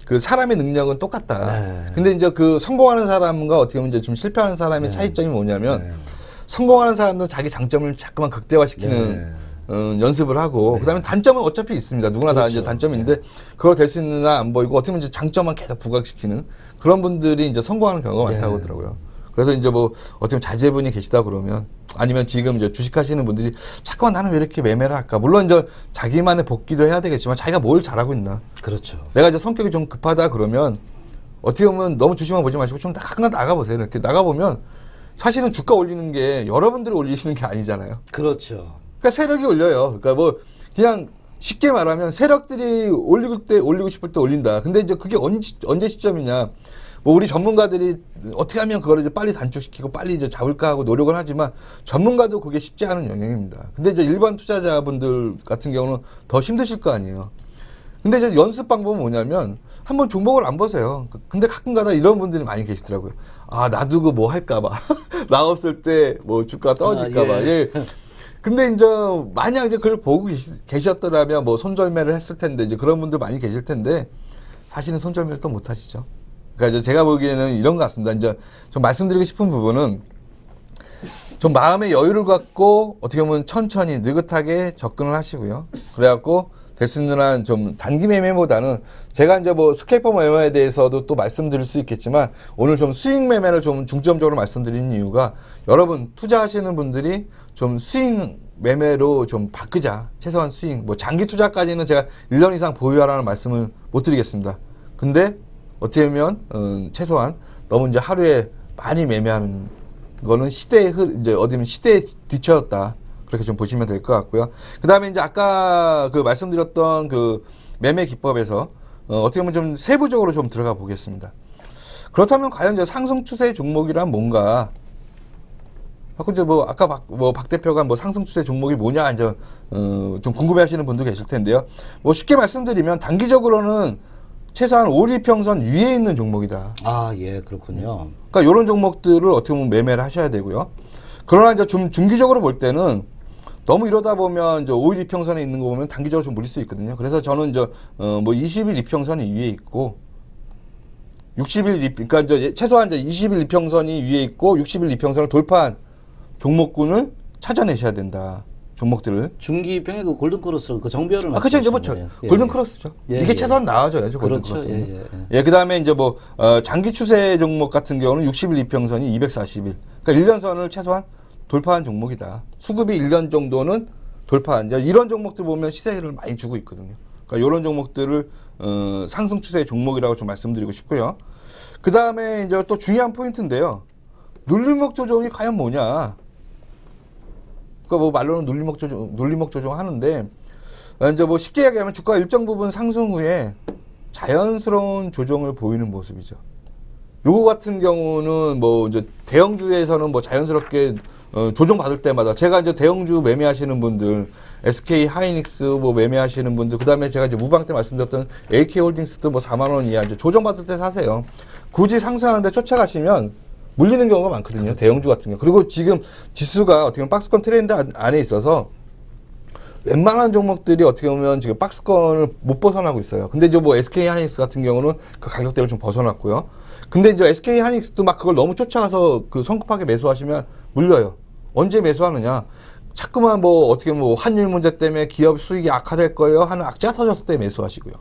그 사람의 능력은 똑같다. 근데 이제 그 성공하는 사람과 어떻게 보면 이제 좀 실패하는 사람의 차이점이 뭐냐면 성공하는 사람도 자기 장점을 자꾸만 극대화시키는 연습을 하고 그다음에 단점은 어차피 있습니다. 누구나 다 이제 단점인데 그걸 될 수 있느냐 안 보이고 어떻게 보면 이제 장점만 계속 부각시키는 그런 분들이 이제 성공하는 경우가 많다고 하더라고요. 그래서 이제 뭐 어떻게 보면 자제분이 계시다 그러면 아니면 지금 이제 주식하시는 분들이 자꾸만 나는 왜 이렇게 매매를 할까? 물론 이제 자기만의 복귀도 해야 되겠지만 자기가 뭘 잘하고 있나? 그렇죠. 내가 이제 성격이 좀 급하다 그러면 어떻게 보면 너무 주식만 보지 마시고 좀 가끔 나가보세요. 이렇게 나가보면 사실은 주가 올리는 게 여러분들이 올리시는 게 아니잖아요. 그렇죠. 그러니까 세력이 올려요. 그러니까 뭐 그냥 쉽게 말하면 세력들이 올리고 싶을 때 올린다. 근데 이제 그게 언제 시점이냐? 뭐 우리 전문가들이 어떻게 하면 그거를 이제 빨리 단축시키고 빨리 이제 잡을까 하고 노력을 하지만 전문가도 그게 쉽지 않은 영역입니다. 근데 이제 일반 투자자분들 같은 경우는 더 힘드실 거 아니에요. 근데 이제 연습 방법은 뭐냐면 한번 종목을 안 보세요. 근데 가끔가다 이런 분들이 많이 계시더라고요. 아, 나도 그 뭐 할까봐. 나 없을 때 뭐 주가 떨어질까봐. 예. 근데 이제 만약 이제 그걸 보고 계셨더라면 뭐 손절매를 했을 텐데 이제 그런 분들 많이 계실 텐데 사실은 손절매를 또 못 하시죠. 그러니까 제가 보기에는 이런 것 같습니다. 이제 좀 말씀드리고 싶은 부분은 좀 마음의 여유를 갖고 어떻게 보면 천천히 느긋하게 접근을 하시고요. 그래갖고 될 수 있는 한 좀 단기 매매보다는 제가 이제 뭐 스케이퍼 매매에 대해서도 또 말씀드릴 수 있겠지만 오늘 좀 수익 매매를 좀 중점적으로 말씀드리는 이유가 여러분 투자하시는 분들이 좀 수익 매매로 좀 바꾸자. 최소한 수익. 뭐 장기 투자까지는 제가 1년 이상 보유하라는 말씀을 못 드리겠습니다. 근데 어떻게 보면 최소한 너무 이제 하루에 많이 매매하는 거는 이제 어디면 시대에 뒤처졌다. 그렇게 좀 보시면 될 것 같고요. 그 다음에 이제 아까 그 말씀드렸던 그 매매 기법에서 어떻게 보면 좀 세부적으로 좀 들어가 보겠습니다. 그렇다면 과연 이제 상승 추세 종목이란 뭔가? 이제 뭐 아까 박 대표가 뭐 상승 추세 종목이 뭐냐 이제 좀 궁금해하시는 분도 계실 텐데요. 뭐 쉽게 말씀드리면 단기적으로는 최소한 5일평선 위에 있는 종목이다. 아, 예, 그렇군요. 그러니까 이런 종목들을 어떻게 보면 매매를 하셔야 되고요. 그러나 이제 좀 중기적으로 볼 때는 너무 이러다 보면 이제 5일 이평선에 있는 거 보면 단기적으로 좀 물릴 수 있거든요. 그래서 저는 이제 뭐 20일 이평선이 위에 있고 60일 그러니까 이제 최소한 이제 20일 이평선이 위에 있고 60일 이평선을 돌파한 종목군을 찾아내셔야 된다. 종목들을. 중기평의 그 골든크로스 그 정비율을 그렇죠. 이제 뭐 골든크로스죠. 이게 최소한 나와줘야죠. 그렇죠. 골든크로스는. 예, 그다음에 이제 뭐 장기 추세 종목 같은 경우는 60일 이평선이 240일. 그러니까 1년선을 최소한 돌파한 종목이다. 수급이 1년 정도는 돌파한. 이런 종목들 보면 시세를 많이 주고 있거든요. 그러니까 이런 종목들을 상승 추세 종목이라고 좀 말씀드리고 싶고요. 그다음에 이제 또 중요한 포인트인데요. 눌림목 조정이 과연 뭐냐? 그러니까 뭐 말로는 눌림목 조정 하는데 이제 뭐 쉽게 얘기하면 주가 일정 부분 상승 후에 자연스러운 조정을 보이는 모습이죠. 요거 같은 경우는 뭐 이제 대형주에서는 뭐 자연스럽게 조정 받을 때마다 제가 이제 대형주 매매하시는 분들 SK 하이닉스 뭐 매매하시는 분들 그다음에 제가 이제 무방 때 말씀드렸던 AK 홀딩스도 뭐 4만 원 이하 이제 조정 받을 때 사세요. 굳이 상승하는데 쫓아가시면 물리는 경우가 많거든요. 대형주 같은 경우. 그리고 지금 지수가 어떻게 보면 박스권 트렌드 안에 있어서 웬만한 종목들이 어떻게 보면 지금 박스권을 못 벗어나고 있어요. 근데 이제 뭐 SK 하이닉스 같은 경우는 그 가격대를 좀 벗어났고요. 근데 이제 SK 하이닉스도 막 그걸 너무 쫓아가서 그 성급하게 매수하시면 물려요. 언제 매수하느냐? 자꾸만 뭐 어떻게 뭐 환율 문제 때문에 기업 수익이 악화될 거예요 하는 악재가 터졌을 때 매수하시고요.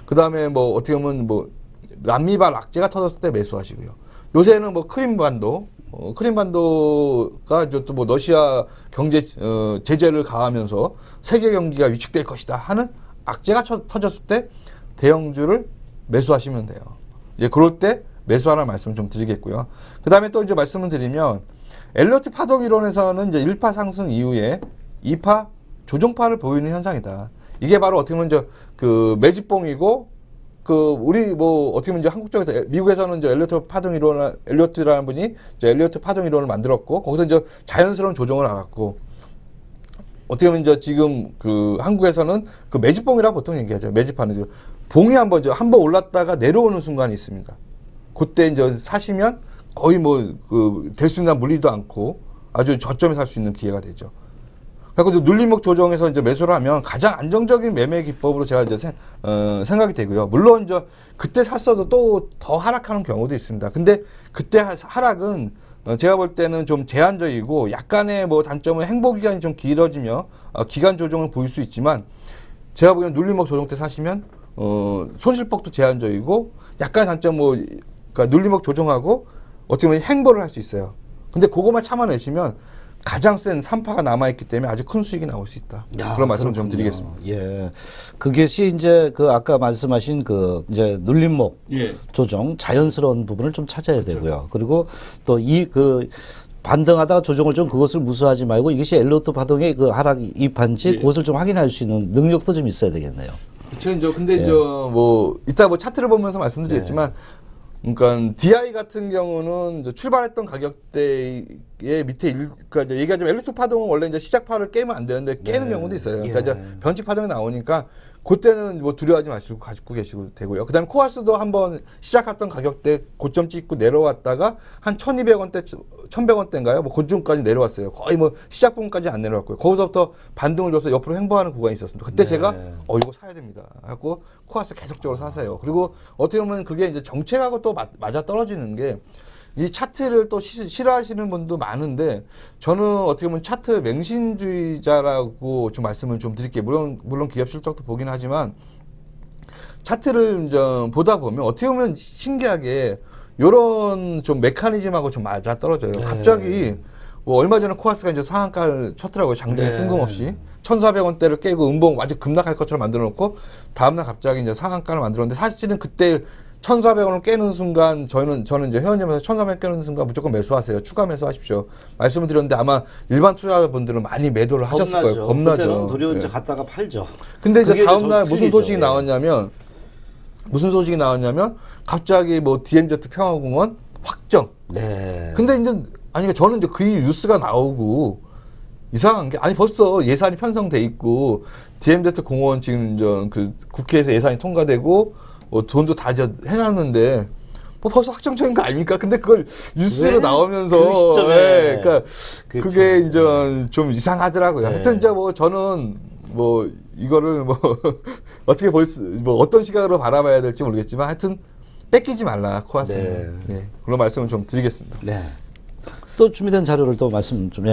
그 다음에 뭐 어떻게 보면 뭐 남미발 악재가 터졌을 때 매수하시고요. 요새는 뭐 크림반도가 이제 또 뭐 러시아 경제 제재를 가하면서 세계 경기가 위축될 것이다 하는 악재가 터졌을 때 대형주를 매수하시면 돼요. 예, 그럴 때 매수하라는 말씀 좀 드리겠고요. 그 다음에 또 이제 말씀을 드리면 엘리어트 파동 이론에서는 이제 1파 상승 이후에 2파 조정파를 보이는 현상이다. 이게 바로 어떻게 보면 이제 그 매집봉이고 우리 뭐 어떻게 보면 이제 한국 쪽에서 미국에서는 이제 엘리어트라는 분이 이제 엘리어트 파동 이론을 만들었고 거기서 이제 자연스러운 조정을 알았고 어떻게 보면 이제 지금 한국에서는 매집봉이라고 보통 얘기하죠. 매집하는 봉이 한번 올랐다가 내려오는 순간이 있습니다. 그때 이제 사시면 거의 뭐 들쑥날 물리도 않고 아주 저점에 살 수 있는 기회가 되죠. 그리고 눌림목 조정에서 이제 매수를 하면 가장 안정적인 매매 기법으로 제가 이제 생각이 되고요. 물론 이제 그때 샀어도 또 더 하락하는 경우도 있습니다. 근데 그때 하락은 제가 볼 때는 좀 제한적이고 약간의 뭐 단점은 행보 기간이 좀 길어지며 기간 조정을 보일 수 있지만 제가 보기엔 눌림목 조정 때 사시면 손실폭도 제한적이고 약간의 단점 그러니까 눌림목 조정하고 어떻게 보면 행보를 할 수 있어요. 근데 그것만 참아내시면 가장 센 3파가 남아있기 때문에 아주 큰 수익이 나올 수 있다. 그런 말씀을 좀 드리겠습니다. 예. 그것이 이제 아까 말씀하신 이제 눌림목 예. 조정 자연스러운 부분을 좀 찾아야 되고요. 그리고 또 반등하다가 조정을 좀 그것을 무수하지 말고 이것이 엘리어트 파동의 하락이 입한지 그것을 좀 확인할 수 있는 능력도 좀 있어야 되겠네요. 그렇죠. 근데 이제 이따 차트를 보면서 말씀드리겠지만 그러니까 DI 같은 경우는 이제 출발했던 가격대의 밑에 그러니까 이제 얘기하자면 엘리트 파동은 원래 이제 시작파를 깨면 안 되는데 깨는 경우도 있어요. 그러니까 이제 변칙 파동이 나오니까 그때는 뭐 두려워하지 마시고 가지고 계시고 되고요. 그다음에 코아스도 한번 시작했던 가격대 고점 찍고 내려왔다가 한 1,200원대, 1,100원대인가요? 뭐 고점까지 내려왔어요. 거의 뭐 시작 부분까지 안 내려왔고요. 거기서부터 반등을 줘서 옆으로 횡보하는 구간이 있었습니다. 그때 제가 이거 사야 됩니다. 하고 코아스 계속적으로 사세요. 그리고 어떻게 보면 그게 이제 정책하고 또 맞아 떨어지는 게 이 차트를 또 싫어하시는 분도 많은데 저는 어떻게 보면 차트 맹신주의자라고 좀 말씀을 좀 드릴게요. 물론 기업 실적도 보긴 하지만 차트를 이제 보다 보면 어떻게 보면 신기하게 요런 좀 메커니즘하고 좀 맞아 떨어져요. 갑자기 뭐 얼마 전에 코아스가 이제 상한가를 쳤더라고요. 장중에 뜬금없이 1,400원대를 깨고 음봉 완전 급락할 것처럼 만들어 놓고 다음날 갑자기 이제 상한가를 만들었는데 사실은 그때 1,400원을 깨는 순간 저는 이제 회원님에서 1,400원 깨는 순간 무조건 매수하세요. 추가 매수하십시오. 말씀을 드렸는데 아마 일반 투자자분들은 많이 매도를 하셨을 거예요. 겁나죠. 도리어 이제 갔다가 팔죠. 근데 이제 다음날 무슨 소식이 나왔냐면 갑자기 뭐 DMZ 평화공원 확정. 근데 이제 저는 이제 그 뉴스가 나오고 이상한 게 벌써 예산이 편성돼 있고 DMZ 공원 지금 이제 국회에서 예산이 통과되고 돈도 다 해놨는데 뭐 벌써 확정적인 거 아닙니까? 근데 그걸 뉴스로 나오면서 그 시점에 그러니까 그게 이제 좀 이상하더라고요. 하여튼 이제 저는 이거를 어떻게 어떤 시각으로 바라봐야 될지 모르겠지만 하여튼 뺏기지 말라 코아스는 그런 말씀을 좀 드리겠습니다. 또 준비된 자료를 또 말씀 좀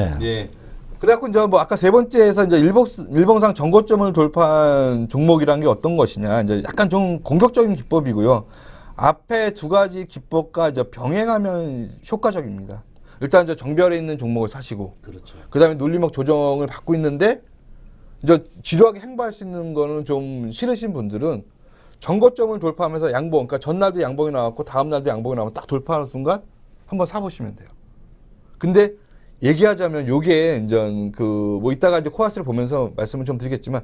그래갖고 이제 아까 세 번째에서 이제 일봉상 전고점을 돌파한 종목이란 게 어떤 것이냐 이제 약간 좀 공격적인 기법이고요. 앞에 두 가지 기법과 이제 병행하면 효과적입니다. 일단 이제 정별에 있는 종목을 사시고, 그다음에 눌림목 조정을 받고 있는데 이제 지루하게 행보할 수 있는 거는 좀 싫으신 분들은 전고점을 돌파하면서 양봉, 그러니까 전날도 양봉이 나왔고 다음 날도 양봉이 나오면 딱 돌파하는 순간 한번 사보시면 돼요. 근데 얘기하자면 요게 이제 이따가 이제 코아스를 보면서 말씀을 좀 드리겠지만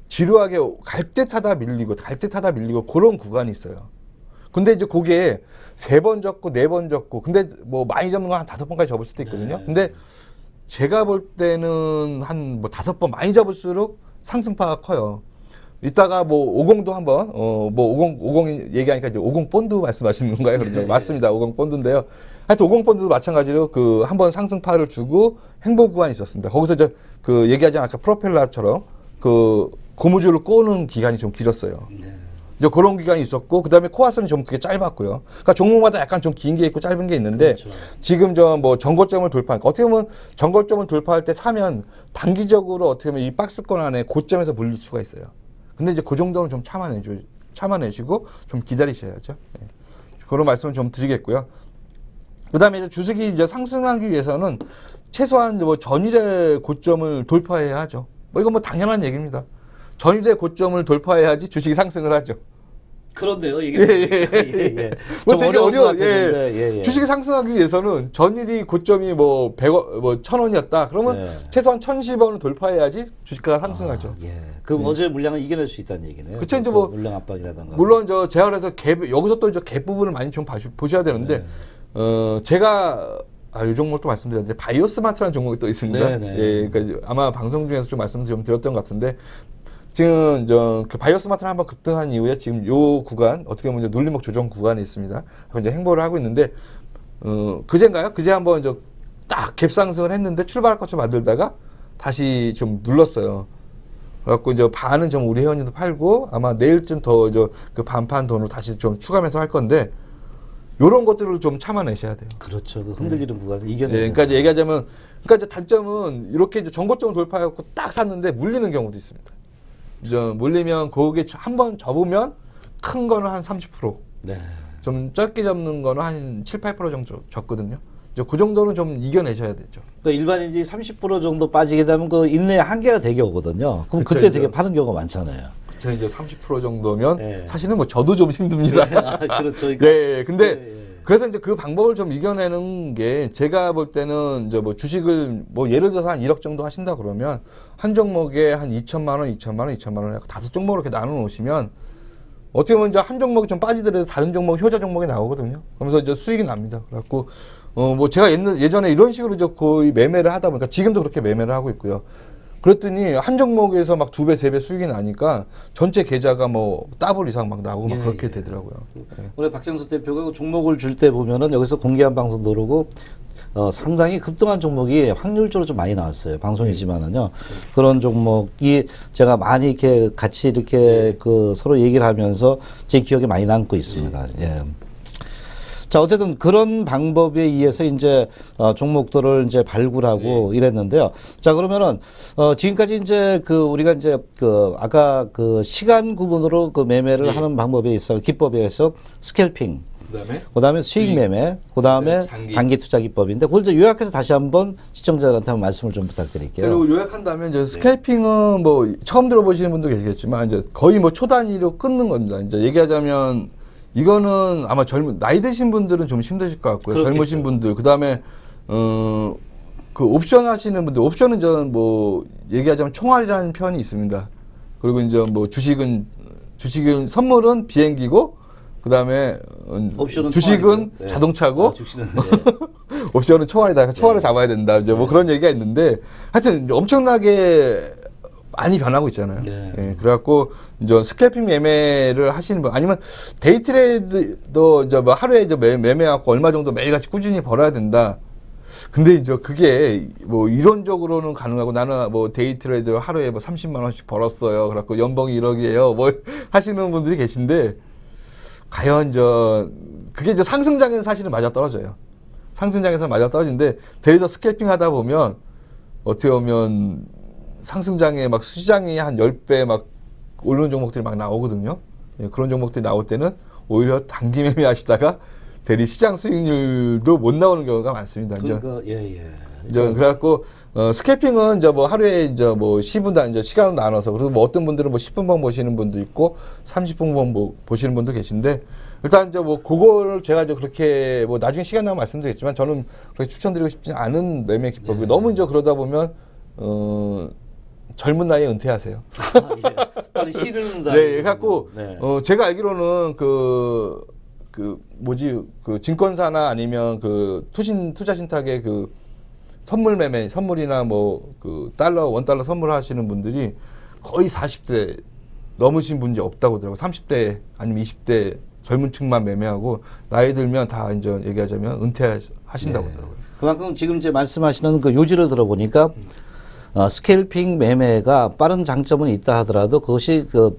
지루하게 갈 듯 하다 밀리고 그런 구간이 있어요. 근데 이제 그게 3번 접고 4번 접고 근데 뭐 많이 접는 건 한 5번까지 접을 수도 있거든요. 근데 제가 볼 때는 한 5번 많이 접을수록 상승파가 커요. 이따가 50도 한번 50 얘기하니까 이제 50 본드 말씀하시는 건가요? 그렇죠. 맞습니다. 50 본드인데요. 하여튼 50 본드도 마찬가지로 한번 상승파를 주고 행보 구간이 있었습니다. 거기서 이제 얘기하지 않았까 프로펠러처럼 고무줄을 꼬는 기간이 좀 길었어요. 이제 그런 기간이 있었고 그다음에 코아스는 좀 그게 짧았고요. 그러니까 종목마다 약간 좀 긴 게 있고 짧은 게 있는데 지금 전고점을 돌파하니까 어떻게 보면 전고점을 돌파할 때 사면 단기적으로 어떻게 보면 이 박스권 안에 고점에서 물릴 수가 있어요. 근데 이제 그 정도는 좀 참아내시고 좀 기다리셔야죠. 그런 말씀을 좀 드리겠고요. 그다음에 이제 주식이 이제 상승하기 위해서는 최소한 전일의 고점을 돌파해야 하죠. 이건 당연한 얘기입니다. 전일의 고점을 돌파해야지 주식이 상승을 하죠. 그런데요, 이게. 예. 뭐 좀 되게 어려운 것 어려워. 같았는데, 예. 주식이 상승하기 위해서는 전일이 고점이 뭐 100원, 뭐 1000원이었다. 그러면 네. 최소한 1010원을 돌파해야지 주식가가 상승하죠. 예. 그럼 어제 물량을 이겨낼 수 있다는 얘기네요. 그쵸, 이제 뭐 물량 압박이라든가. 물론 저 제가 갭 여기서 또 갭 부분을 많이 좀 보셔야 되는데 제가 이 종목도 말씀드렸는데 바이오스마트라는 종목이 또 있습니다. 네네. 예, 그러니까 아마 방송 중에서 좀 말씀 좀 드렸던 것 같은데 지금 그 바이오스마트를 한번 급등한 이후에 지금 요 구간 어떻게 보면 이제 눌림목 조정 구간이 있습니다. 이제 행보를 하고 있는데 그제인가요? 그제 한번 이제 딱 갭 상승을 했는데 출발할 것처럼 만들다가 다시 좀 눌렀어요. 그래갖고 이제 반은 좀 우리 회원님도 팔고 아마 내일쯤 더 그 반판 돈으로 다시 좀 추가 매수할 건데 요런 것들을 좀 참아내셔야 돼요. 그렇죠. 그 흔들리는 구간을 이겨내야 예, 그러니까 이제 얘기하자면 그러니까 이제 단점은 이렇게 이제 전고점을 돌파해갖고 딱 샀는데 물리는 경우도 있습니다. 이제 물리면 거기에 한번 접으면 큰 거는 한 30%, 네. 좀 적게 접는 거는 한 7, 8% 정도 접거든요. 이제 그 정도는 좀 이겨내셔야 되죠. 그러니까 일반인들이 30% 정도 빠지게 되면 그 인내 한계가 되게 오거든요. 그럼 그쵸, 그때 이제. 되게 파는 경우가 많잖아요. 제가 이제 30% 정도면 예. 사실은 뭐 저도 좀 힘듭니다. 아, 그렇죠. 그러니까 예, 근데 예. 그래서 이제 그 방법을 좀 이겨내는 게 제가 볼 때는 이제 뭐 주식을 뭐 예를 들어서 한 1억 정도 하신다 그러면 한 종목에 한 2천만 원, 2천만 원, 2천만 원 해서 5종목으로 이렇게 나눠 놓으시면 어떻게 보면 이제 한 종목이 좀 빠지더라도 다른 종목 효자 종목이 나오거든요. 그러면서 이제 수익이 납니다. 그래갖고 뭐 제가 예전에 이런 식으로 이제 거의 매매를 하다 보니까 지금도 그렇게 매매를 하고 있고요. 그랬더니 한 종목에서 막 2배, 3배 수익이 나니까 전체 계좌가 뭐 더블 이상 막 나오고 막 그렇게 되더라고요. 예. 올해 박경수 대표가 그 종목을 줄 때 보면은 여기서 공개한 방송도 그러고 상당히 급등한 종목이 확률적으로 좀 많이 나왔어요. 방송이지만은요. 그런 종목이 제가 많이 이렇게 같이 이렇게 그 서로 얘기를 하면서 제 기억에 많이 남고 있습니다. 예. 자, 어쨌든 그런 방법에 의해서 이제 종목들을 이제 발굴하고 이랬는데요. 자, 그러면은 지금까지 이제 그 우리가 이제 그 아까 그 시간 구분으로 그 매매를 하는 방법에 있어 기법에 의해서 스캘핑, 그다음에 수익 매매, 그다음에 장기 투자 기법인데 그걸 이제 요약해서 다시 한번 시청자들한테 한번 말씀을 좀 부탁드릴게요. 그리고 요약한다면 이제 스캘핑은 뭐 처음 들어보시는 분도 계시겠지만 이제 거의 뭐 초단위로 끊는 겁니다. 이제 얘기하자면 이거는 아마 나이 드신 분들은 좀 힘드실 것 같고요. 그렇겠죠. 젊으신 분들, 그 다음에, 그 옵션 하시는 분들, 옵션은 저는 뭐, 얘기하자면 총알이라는 표현이 있습니다. 그리고 이제 뭐 주식은 선물은 비행기고, 그 다음에 주식은 총알이죠. 네. 자동차고, 주식은 옵션은 총알이다. 총알을 잡아야 된다. 이제 뭐 그런 얘기가 있는데, 하여튼 엄청나게 많이 변하고 있잖아요. 네. 예, 그래갖고 이제 스캘핑 매매를 하시는 분 아니면 데이트레이드도 이제 뭐 하루에 이제 매매하고 얼마 정도 매일같이 꾸준히 벌어야 된다. 근데 이제 그게 뭐 이론적으로는 가능하고 나는 뭐 데이트레이드 하루에 뭐 30만 원씩 벌었어요. 그래갖고 연봉이 1억이에요. 뭐 하시는 분들이 계신데 과연 그게 이제 상승장에는 사실은 맞아 떨어져요. 상승장에서 맞아 떨어지는데 데이터 스캘핑 하다 보면 어떻게 보면 상승장에 막 시장이 한 10배 막 오르는 종목들이 막 나오거든요. 예, 그런 종목들이 나올 때는 오히려 단기 매매 하시다가 대리 시장 수익률도 못 나오는 경우가 많습니다. 그러니까 예. 이제 그래갖고 스캘핑은 이제 뭐 하루에 이제 뭐 10분 이제 시간을 나눠서 그리고 뭐 어떤 분들은 뭐 10분만 보시는 분도 있고 30분만 보시는 분도 계신데 일단 이제 뭐 그거를 제가 이제 그렇게 뭐 나중에 시간 나면 말씀드리겠지만 저는 그렇게 추천드리고 싶지 않은 매매 기법이 너무 이제 그러다 보면 젊은 나이에 은퇴하세요. 빨리 시르는다. 네, 그래갖고 네. 제가 알기로는 그 증권사나 아니면 그 투자 신탁의 그 선물 매매, 선물이나 뭐 그 $1 선물하시는 분들이 거의 40대 넘으신 분이 없다고 하더라고요. 30대 아니면 20대 젊은 층만 매매하고 나이 들면 다 이제 얘기하자면 은퇴하신다고 하더라고요. 그만큼 지금 이제 말씀하시는 그 요지를 들어보니까 스캘핑 매매가 빠른 장점은 있다 하더라도 그것이 그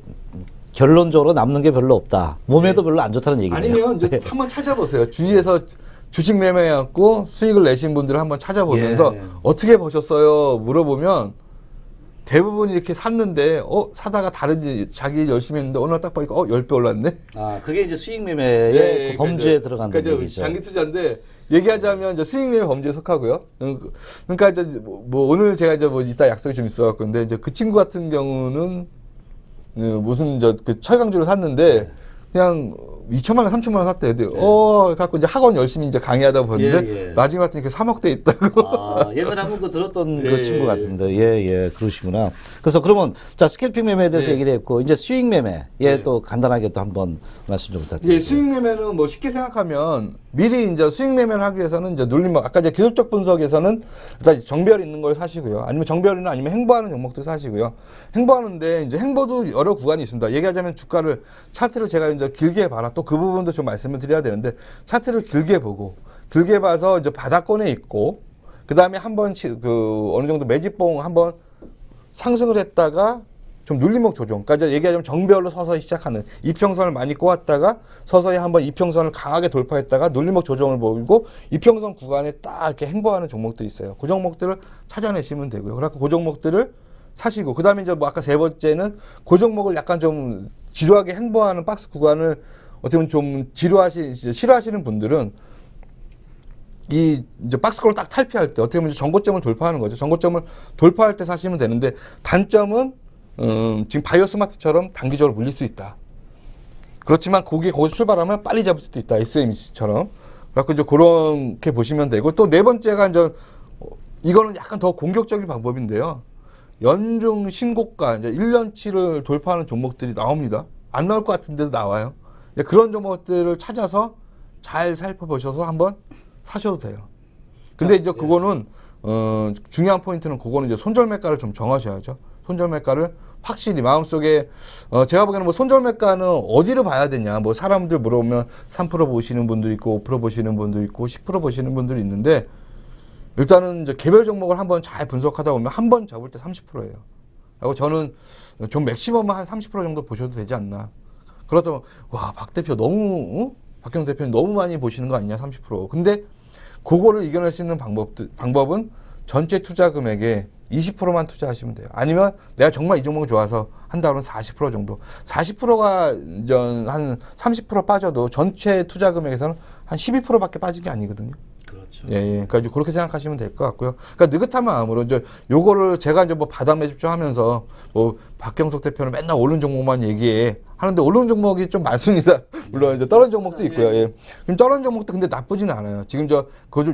결론적으로 남는 게 별로 없다. 몸에도 별로 안 좋다는 얘기네요. 아니면 이제 한번 찾아보세요. 주위에서 주식 매매해갖고 수익을 내신 분들을 한번 찾아보면서 어떻게 보셨어요? 물어보면 대부분 이렇게 샀는데 사다가 다른지 자기 열심히 했는데 어느 날 딱 보니까 10배 올랐네. 아, 그게 이제 수익 매매의 그 범주에 들어간다는 얘기죠. 장기 투자인데 얘기하자면 이제 수익 매매 범주에 속하고요. 그러니까 이제 뭐 오늘 제가 이제 뭐 이따 약속이 좀 있어갖고 근데 이제 그 친구 같은 경우는 무슨 그 철강주를 샀는데 그냥 2천만 원, 3천만 원 샀대요. 갖고 이제 학원 열심히 이제 강의하다 보는데 나중에 봤더니 이렇게 3억대 있다고. 아, 예전에 한번 그 들었던 예, 그 친구 같은데. 예, 그러시구나. 그래서 그러면 자, 스캘핑 매매에 대해서 얘기를 했고, 이제 수익 매매. 또 간단하게 또 한번 말씀 좀 부탁드립니다. 수익 매매는 뭐 쉽게 생각하면 미리 이제 수익 매매를 하기 위해서는 이제 눌림목, 아까 이제 기술적 분석에서는 일단 정배열 있는 걸 사시고요. 아니면 정배열이나 아니면 행보하는 종목들 사시고요. 행보하는데 이제 행보도 여러 구간이 있습니다. 얘기하자면 주가를 차트를 제가 이제 길게 봐라. 또 그 부분도 좀 말씀을 드려야 되는데 차트를 길게 보고 길게 봐서 이제 바닥권에 있고 그 다음에 한번 어느 정도 매집봉 한번 상승을 했다가 좀 눌림목 조정. 그러니까 이제 얘기하자면 정배열로 서서히 시작하는 이평선을 많이 꼬았다가 서서히 한번 이평선을 강하게 돌파했다가 눌림목 조정을 보이고 이평선 구간에 딱 이렇게 행보하는 종목들이 있어요. 그 종목들을 찾아내시면 되고요. 그래서 그 종목들을 사시고 그 다음에 이제 뭐 아까 세 번째는 그 종목을 약간 좀 지루하게 행보하는 박스 구간을 어떻게 보면 좀 싫어하시는 분들은 이 이제 박스권을 딱 탈피할 때 어떻게 보면 전고점을 돌파하는 거죠. 전고점을 돌파할 때 사시면 되는데 단점은 지금 바이오 스마트처럼 단기적으로 물릴 수 있다. 그렇지만 거기서 출발하면 빨리 잡을 수도 있다. SMC처럼. 그래서 이제 그렇게 보시면 되고 또 네 번째가 이제 이거는 약간 더 공격적인 방법인데요. 연중 신고가 이제 1년치를 돌파하는 종목들이 나옵니다. 안 나올 것 같은데도 나와요. 그런 종목들을 찾아서 잘 살펴보셔서 한번 사셔도 돼요. 근데 이제 그거는 중요한 포인트는 그거는 이제 손절매가를 좀 정하셔야죠. 손절매가를 확실히 마음속에 제가 보기에는 뭐 손절매가는 어디를 봐야 되냐. 뭐 사람들 물어보면 3% 보시는 분도 있고 5% 보시는 분도 있고 10% 보시는 분들이 있는데 일단은 이제 개별 종목을 한번 잘 분석하다 보면 한 번 잡을 때 30%예요. 그리고 저는 좀 맥시멈은 한 30% 정도 보셔도 되지 않나. 그렇다면 와, 박 대표 너무 박경 대표님 너무 많이 보시는 거 아니냐 30%. 근데 그거를 이겨낼 수 있는 방법은 전체 투자 금액의 20%만 투자하시면 돼요. 아니면 내가 정말 이 종목이 좋아서 한다 그러면 40% 정도. 40%가 한 30% 빠져도 전체 투자 금액에서는 한 12%밖에 빠진 게 아니거든요. 그렇죠. 그러니까 이제 그렇게 생각하시면 될 것 같고요. 그러니까 느긋한 마음으로 이제 요거를 제가 이제 뭐 바닥 매집좀 하면서 뭐 박경석 대표는 맨날 오른 종목만 얘기해 하는데 오른 종목이 좀 많습니다. 물론 이제 떨어진 종목도 있고요. 그럼 떨어진 종목도 근데 나쁘지는 않아요. 지금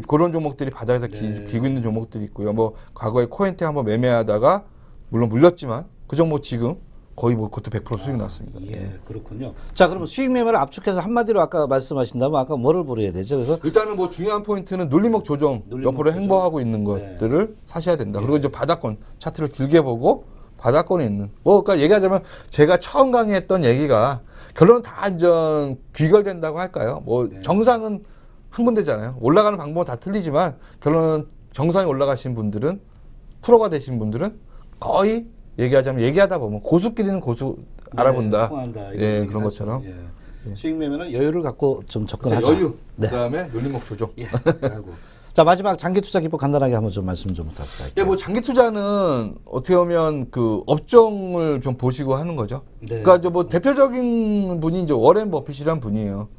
그런 종목들이 바닥에서 기고 있는 종목들이 있고요. 뭐 과거에 코엔테 한번 매매하다가 물론 물렸지만 그 종목 지금 거의 뭐 그것도 100% 수익 났습니다. 그렇군요. 자, 그러면 수익 매매를 압축해서 한마디로 아까 말씀하신다면 아까 뭐를 보려야 되죠? 그래서 일단은 뭐 중요한 포인트는 눌림목 조정, 옆으로 행보하고 있는 것들을 사셔야 된다. 그리고 이제 바닥권 차트를 길게 보고 바닥권에 있는 그러니까 얘기하자면 제가 처음 강의했던 얘기가 결론은 다 이제 귀결된다고 할까요? 정상은 한 군데잖아요. 올라가는 방법은 다 틀리지만 결론은 정상에 올라가신 분들은 프로가 되신 분들은 거의 얘기하다 보면 고수끼리는 고수 알아본다. 그런 것처럼. 수익 매매는 여유를 갖고 좀 접근하자. 여유. 그다음에 눌림목 조정. 자, 마지막 장기 투자 기법 간단하게 한번 좀 말씀 좀 부탁드릴게요. 뭐 장기 투자는 어떻게 보면 그 업종을 좀 보시고 하는 거죠. 그러니까 이제 뭐 대표적인 분이 이제 워렌 버핏이란 분이에요.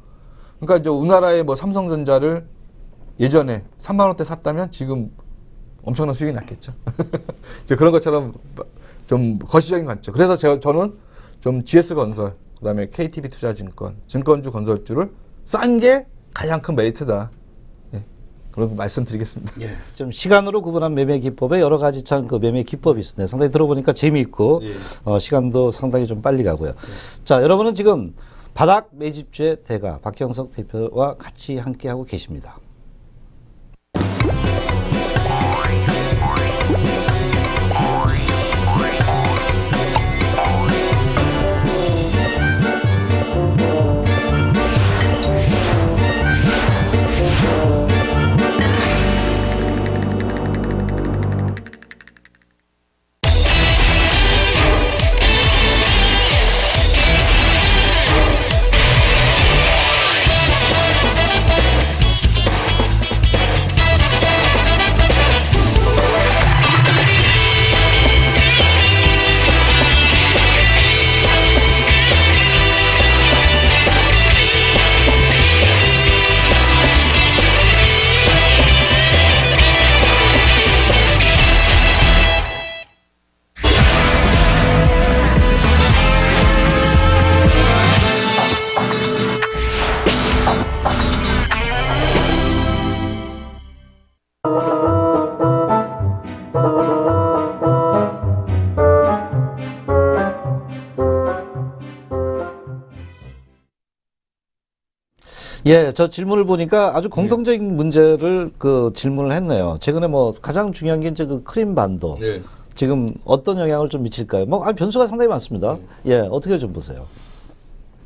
그러니까 이제 우리나라의 뭐 삼성전자를 예전에 3만 원대 샀다면 지금 엄청난 수익이 났겠죠. 이제 그런 것처럼 좀 거시적인 관점. 그래서 저는 좀 GS건설, 그다음에 KTB 투자증권, 증권주 건설주를 싼 게 가장 큰 메리트다. 그런 말씀드리겠습니다. 좀 시간으로 구분한 매매 기법에 여러 가지 참 그 매매 기법이 있습니다. 상당히 들어보니까 재미있고 시간도 상당히 좀 빨리 가고요. 자, 여러분은 지금 바닥 매집주의 대가 박경석 대표와 같이 함께하고 계십니다. 예, 저 질문을 보니까 아주 공통적인 문제를 그 질문을 했네요. 최근에 뭐 가장 중요한 게 이제 그 크림 반도. 네. 지금 어떤 영향을 좀 미칠까요? 뭐 변수가 상당히 많습니다. 예, 어떻게 좀 보세요?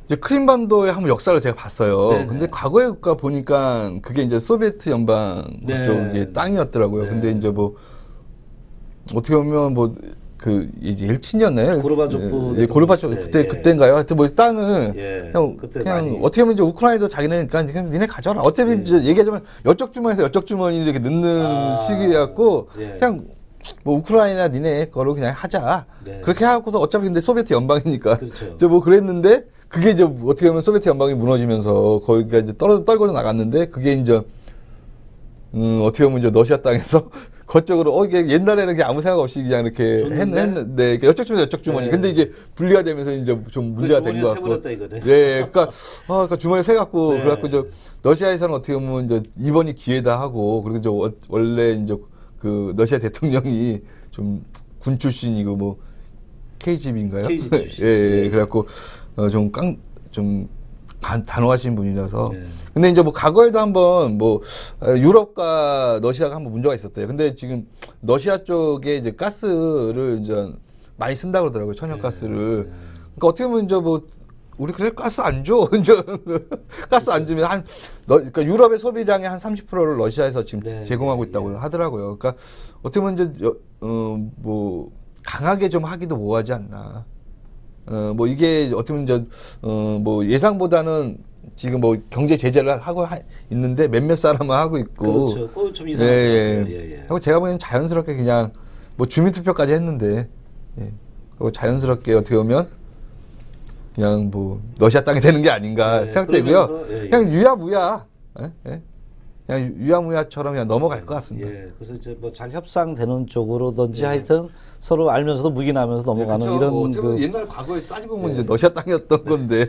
이제 크림반도의 한번 역사를 제가 봤어요. 네네. 근데 과거에 국가 보니까 그게 이제 소비에트 연방 네. 쪽의 땅이었더라고요. 네. 근데 이제 뭐 어떻게 보면 뭐 그 이제 엘친이었나요? 고르바초프 예, 고르바초프 네, 그때 예. 그때인가요? 하여튼 뭐 땅을 예, 그냥 그때 그냥 많이. 어떻게 보면 이제 우크라이나도 자기네니까 그냥 니네 가져라. 어차피 이제 얘기하자면 여쪽 주머니에서 여쪽 주머니 이렇게 넣는 식이었고 예. 그냥 뭐 우크라이나 니네 거로 그냥 하자. 네. 그렇게 하고서 어차피 근데 소비에트 연방이니까 그렇죠. 이제 뭐 그랬는데 그게 이제 어떻게 보면 소비에트 연방이 무너지면서 거기가 이제 떨궈져 나갔는데 그게 이제 어떻게 보면 이제 러시아 땅에서 그쪽으로 이게 옛날에는 그냥 아무 생각 없이 그냥 이렇게 줬는데? 했는데 여쪽 주머니 여쪽 주머니 네. 근데 이게 분리가 되면서 이제 좀 문제가 된 것 같고 세버렸다 이거네. 예, 그러니까 주머니 세 갖고 네. 그래갖고 이제 러시아에서는 어떻게 보면 이제 이번이 기회다 하고 그리고 이제 원래 이제 그 러시아 대통령이 좀 군 출신이고 뭐 KGB인가요? KGB 출신. 예, 그래갖고 좀 단호하신 분이라서. 네. 근데 이제 뭐 과거에도 한번 뭐 유럽과 러시아가 한번 문제가 있었대요. 근데 지금 러시아 쪽에 이제 가스를 이제 많이 쓴다 그러더라고요. 천연가스를. 그러니까 어떻게 보면 이제 뭐 우리 그래 가스 안 줘. 이제 가스 안 주면 그러니까 유럽의 소비량의 한 30%를 러시아에서 지금 네, 제공하고 네, 있다고 하더라고요. 그러니까 어떻게 보면 이제 뭐 강하게 좀 하기도 뭐하지 않나. 뭐 이게 어떻게 보면 이제 뭐 예상보다는 지금 뭐 경제 제재를 하고 있는데 몇몇 사람은 하고 있고. 그렇죠. 그거 좀 예, 이상하죠. 예. 예. 하고 제가 보기엔 자연스럽게 그냥 뭐 주민투표까지 했는데 예. 그리고 자연스럽게 어떻게 보면 그냥 뭐 러시아 땅이 되는 게 아닌가 예, 생각되고요. 그러면서, 예, 예. 그냥 유야무야. 예? 예? 그냥 유야무야처럼 그냥 넘어갈 것 같습니다. 예, 그래서 이제 뭐 잘 협상되는 쪽으로든지 예. 하여튼 서로 알면서도 묵인하면서 넘어가는 그쵸. 이런 뭐 어떻게 보면 그 옛날 과거에 따지고 보면 예. 이제 러시아 땅이었던 건데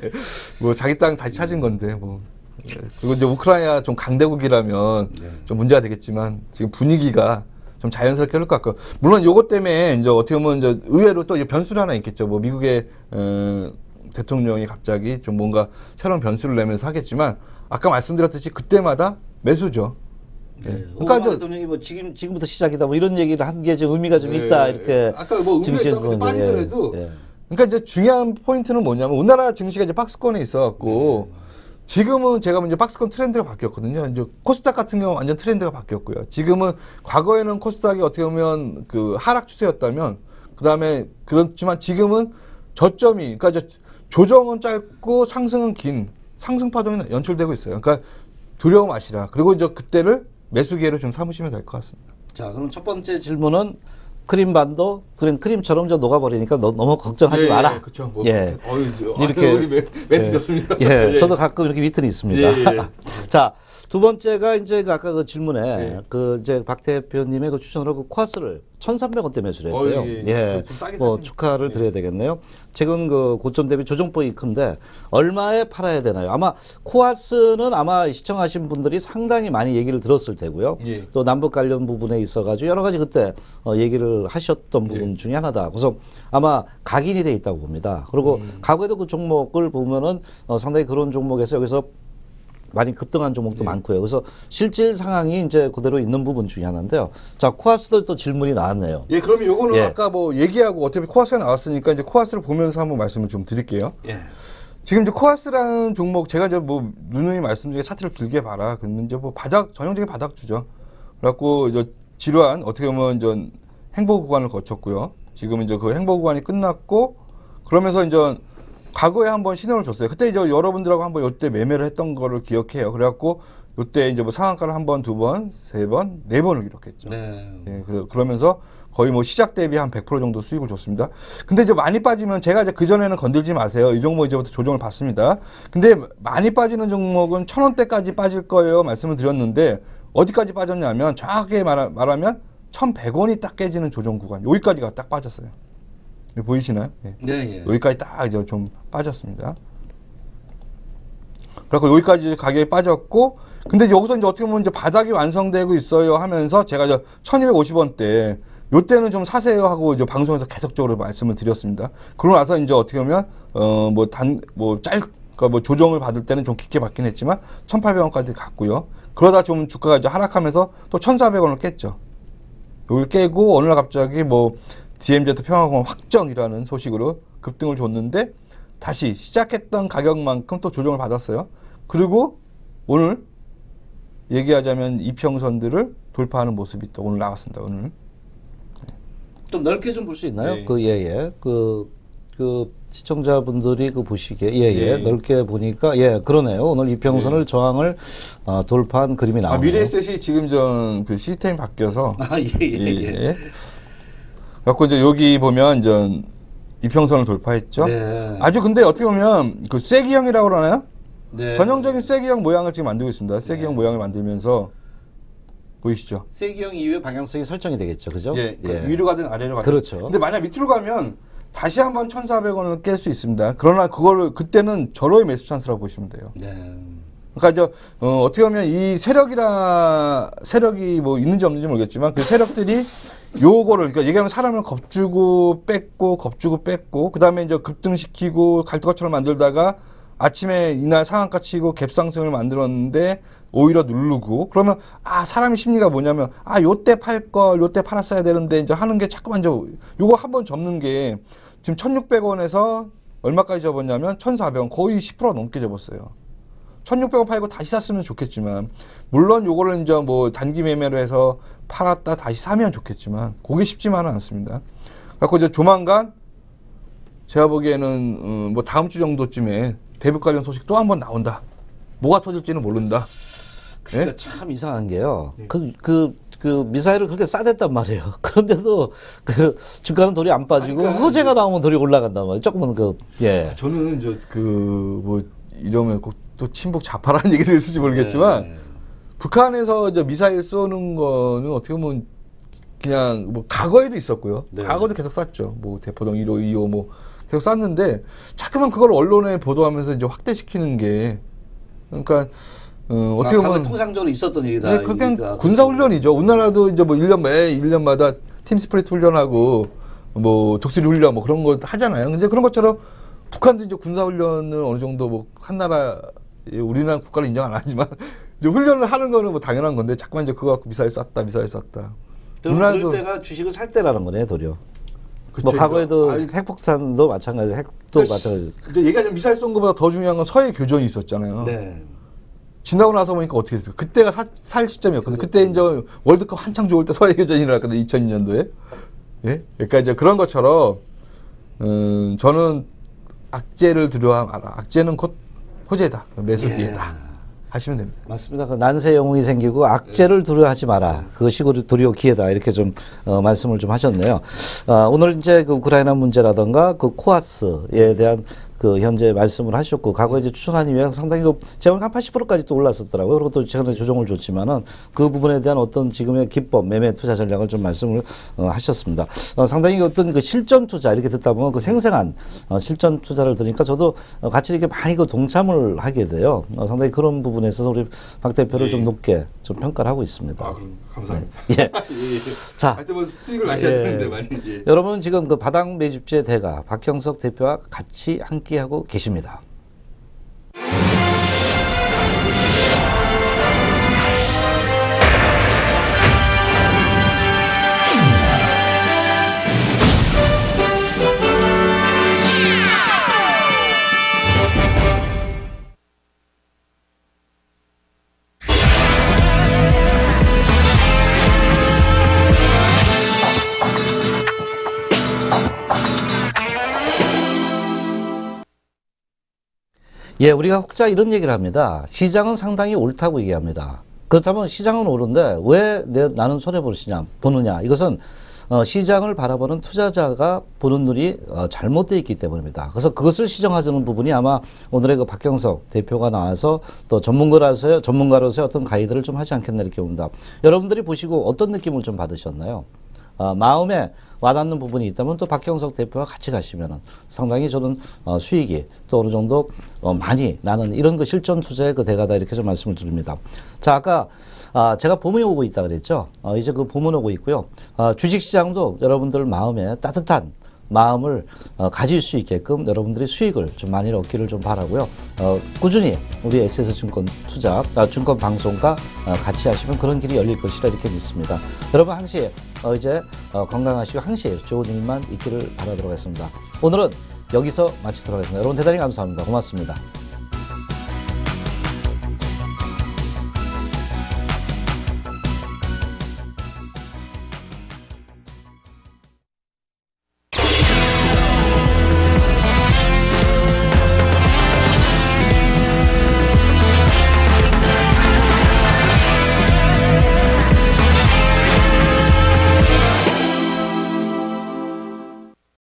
뭐 자기 땅 다시 찾은 건데 뭐 예. 그리고 이제 우크라이나 좀 강대국이라면 네. 좀 문제가 되겠지만 지금 분위기가 좀 자연스럽게 흐를 것 같고 물론 요것 때문에 이제 어떻게 보면 이제 의외로 또 변수는 하나 있겠죠. 뭐 미국의 대통령이 갑자기 좀 뭔가 새로운 변수를 내면서 하겠지만 아까 말씀드렸듯이 그때마다 매수죠. 네. 그러니까 그러니까 대통령이 뭐 지금부터 시작이다 뭐 이런 얘기를 한 게 좀 의미가 좀 있다 이렇게 아까 뭐 증시에 의미가 있었는데 그런 거예요. 빠지더라도 예. 그러니까 이제 중요한 포인트는 뭐냐면 우리나라 증시가 이제 박스권에 있어갖고 지금은 제가 이제 박스권 트렌드가 바뀌었거든요. 이제 코스닥 같은 경우 완전 트렌드가 바뀌었고요. 지금은 과거에는 코스닥이 어떻게 보면 그 하락 추세였다면 그 다음에 그렇지만 지금은 저점이 그러니까 이제 조정은 짧고 상승은 긴 상승 파동이 연출되고 있어요. 그러니까 두려움 마시라. 그리고 이제 그때를 매수 기회로 좀 삼으시면 될 것 같습니다. 자, 그럼 첫 번째 질문은 크림반도 크림처럼 저 녹아버리니까 너무 걱정하지 마라. 그렇죠. 뭐, 예. 이렇게 우리 멘트 좋습니다. 예, 저도 가끔 이렇게 위트는 있습니다. 예, 예. 자, 두 번째가 이제 그 아까 그 질문에 예. 그 이제 박 대표님의 그 추천으로 그 코아스를 1,300원대 매수를 했고요. 예. 좀 싸게 뭐 사십니다. 축하를 드려야 되겠네요. 최근 그 고점 대비 조정폭이 큰데 얼마에 팔아야 되나요? 아마 코아스는 아마 시청하신 분들이 상당히 많이 얘기를 들었을 테고요. 예. 또 남북 관련 부분에 있어가지고 여러 가지 그때 얘기를 하셨던 부분 중에 하나다. 그래서 아마 각인이 돼 있다고 봅니다. 그리고 과거에도 그 종목을 보면은 상당히 그런 종목에서 여기서 많이 급등한 종목도 많고요. 그래서 실질 상황이 이제 그대로 있는 부분 중에 하나인데요. 자, 코아스도 또 질문이 나왔네요. 예, 그러면 요거는 예. 아까 뭐 얘기하고 어차피 코아스가 나왔으니까 이제 코아스를 보면서 한번 말씀을 좀 드릴게요. 예. 지금 이제 코아스라는 종목 제가 이제 뭐 누누이 말씀드린 차트를 길게 봐라. 그러면 이제 뭐 전형적인 바닥주죠. 그래갖고 이제 지루한 어떻게 보면 이제 행보 구간을 거쳤고요. 지금 이제 그 행보 구간이 끝났고 그러면서 이제 과거에 한번 신호를 줬어요. 그때 이제 여러분들하고 한번 요때 매매를 했던 거를 기억해요. 그래갖고 요때 이제 뭐 상한가를 한 번, 두 번, 세 번, 네 번을 기록했죠. 네. 예, 그러면서 거의 뭐 시작 대비 한 100% 정도 수익을 줬습니다. 근데 이제 많이 빠지면 제가 이제 그전에는 건들지 마세요. 이 종목 이제부터 조정을 받습니다. 근데 많이 빠지는 종목은 1,000원대까지 빠질 거예요. 말씀을 드렸는데 어디까지 빠졌냐면 정확하게 말하면 1,100원이 딱 깨지는 조정 구간. 여기까지가 딱 빠졌어요. 보이시나요? 예. 네, 예. 여기까지 딱 이제 좀 빠졌습니다. 그래서 여기까지 가격이 빠졌고, 근데 여기서 이제 어떻게 보면 이제 바닥이 완성되고 있어요 하면서 제가 이제 1250원대, 요때는 좀 사세요 하고 이제 방송에서 계속적으로 말씀을 드렸습니다. 그러고 나서 이제 어떻게 보면, 그러니까 뭐 조정을 받을 때는 좀 깊게 받긴 했지만 1,800원까지 갔고요. 그러다 좀 주가가 이제 하락하면서 또 1,400원을 깼죠. 이걸 깨고 어느 날 갑자기 뭐 DMZ 평화공원 확정이라는 소식으로 급등을 줬는데 다시 시작했던 가격만큼 또 조정을 받았어요. 그리고 오늘 얘기하자면 이평선들을 돌파하는 모습이 또 오늘 나왔습니다. 오늘 좀 넓게 좀 볼 수 있나요? 네. 그 시청자분들이 그 보시기에 예. 넓게 보니까 그러네요. 오늘 이평선을 저항을 돌파한 그림이 나오네요. 미래에셋이 지금 전 그 시스템이 바뀌어서 예. 그래갖고 이제 여기 보면 이제 이평선을 돌파했죠. 네. 아주 근데 어떻게 보면 그 쐐기형이라고 그러나요? 네. 전형적인 쐐기형 모양을 지금 만들고 있습니다. 쐐기형 모양을 만들면서 보이시죠? 세기형 이후에 방향성이 설정이 되겠죠, 그죠? 위로 가든 아래로 가든. 그렇죠. 근데 만약 밑으로 가면 다시 한번 1,400원을 깰 수 있습니다. 그러나 그거를 그때는 절호의 매수 찬스라고 보시면 돼요. 네. 그러니까 어떻게 보면 이 세력이 뭐 있는지 없는지 모르겠지만 그 세력들이 요거를 그러니까 얘기하면 사람을 겁주고 뺐고 그다음에 이제 급등시키고 갈등처럼 만들다가 아침에 이날 상한가 치고 갭상승을 만들었는데 오히려 누르고 그러면 사람의 심리가 뭐냐면 요때 요때 팔았어야 되는데 이제 하는 게 자꾸만 요거 한번 접는 게 지금 1,600원에서 얼마까지 접었냐면 1,400원 거의 10% 넘게 접었어요. 1,600원 팔고 다시 샀으면 좋겠지만 물론 요거를 이제 뭐 단기 매매로 해서 팔았다 다시 사면 좋겠지만 그게 쉽지만은 않습니다. 그래서 이제 조만간 제가 보기에는 뭐 다음 주 정도쯤에 대북 관련 소식 또 한 번 나온다. 뭐가 터질지는 모른다. 그러니까 참 이상한 게요. 그 미사일을 그렇게 싸댔단 말이에요. 그런데도 그 주가는 돌이 안 빠지고 호재가 나오면 돌이 올라간단 말이에요. 조금은 저는 이제 뭐 이러면 꼭 또 친북 좌파라는 얘기를 있을지 모르겠지만 북한에서 이제 미사일 쏘는 거는 어떻게 보면 그냥 뭐 과거에도 있었고요. 과거도 계속 쐈죠. 뭐 대포동 1호, 2호 뭐 계속 쐈는데 자꾸만 그걸 언론에 보도하면서 이제 확대시키는 게 그러니까 어떻게 보면 통상적으로 있었던 일이다. 그냥 군사 훈련이죠. 우리나라도 이제 뭐 1년마다 팀 스프리트 훈련하고 뭐 독수리 훈련 뭐 그런 거 하잖아요. 근데 그런 것처럼 북한도 이제 군사 훈련을 어느 정도 뭐 한 나라 우리나라 국가를 인정 안 하지만 이제 훈련을 하는 거는 뭐 당연한 건데 자꾸만 이제 그거 갖고 미사일 쐈다. 그럴 때가 주식을 살 때라는 거네, 도리어. 그쵸, 뭐 과거에도 아니, 핵폭탄도 마찬가지, 핵도 마찬가지. 이제 얘기하자면 미사일 쏜 것보다 더 중요한 건 서해 교전이 있었잖아요. 네. 지나고 나서 보니까 어떻게 됐어요? 그때가 살 시점이었거든요. 그때 이제 월드컵 한창 좋을 때 서해 교전이 일어났거든요. 2002년도에. 예? 그러니까 이제 그런 것처럼 저는 악재를 두려워하라. 악재는 곧 호재다. 매수 기회다. 하시면 됩니다. 맞습니다. 그 난세 영웅이 생기고 악재를 두려워하지 마라. 그것이 도리어 기회다. 이렇게 좀 말씀을 좀 하셨네요. 오늘 이제 그 우크라이나 문제라든가 그 코아스에 대한 그 현재 말씀을 하셨고 과거에 이제 추천한 이후에 상당히 재원 한 80%까지 또 올랐었더라고요. 그리고 또 최근에 조정을 줬지만은 그 부분에 대한 어떤 지금의 기법, 매매 투자 전략을 좀 말씀을 하셨습니다. 상당히 어떤 그 실전 투자 이렇게 듣다 보면 그 생생한 실전 투자를 들으니까 저도 같이 이렇게 많이 그 동참을 하게 돼요. 상당히 그런 부분에 있어서 우리 박 대표를 좀 높게 좀 평가를 하고 있습니다. 그럼 감사합니다. 예. 자, 하여튼 뭐 수익을 나셔야 되는데 많이. 여러분 지금 그 바닥 매집제 대가 박형석 대표와 같이 함께하고 계십니다. 예, 우리가 혹자 이런 얘기를 합니다. 시장은 상당히 옳다고 얘기합니다. 그렇다면 시장은 옳은데 왜 나는 손해보느냐. 이것은 시장을 바라보는 투자자가 보는 눈이 잘못되어 있기 때문입니다. 그래서 그것을 시정하자는 부분이 아마 오늘의 그 박형석 대표가 나와서 또 전문가로서의 어떤 가이드를 좀 하지 않겠나 이렇게 봅니다. 여러분들이 보시고 어떤 느낌을 좀 받으셨나요? 마음에 와닿는 부분이 있다면 또 박형석 대표와 같이 가시면은 상당히 저는 수익이 또 어느 정도 많이 나는 이런 그 실전 투자의 그 대가다 이렇게 좀 말씀을 드립니다. 자, 아까 제가 봄이 오고 있다 그랬죠. 이제 그 봄은 오고 있고요. 주식시장도 여러분들 마음에 따뜻한 마음을 가질 수 있게끔 여러분들이 수익을 좀 많이 얻기를 좀 바라고요. 꾸준히 우리 SS증권 증권 방송과 같이 하시면 그런 길이 열릴 것이라 이렇게 믿습니다. 여러분 항시 이제 건강하시고 항시 좋은 일만 있기를 바라도록 하겠습니다. 오늘은 여기서 마치도록 하겠습니다. 여러분 대단히 감사합니다. 고맙습니다.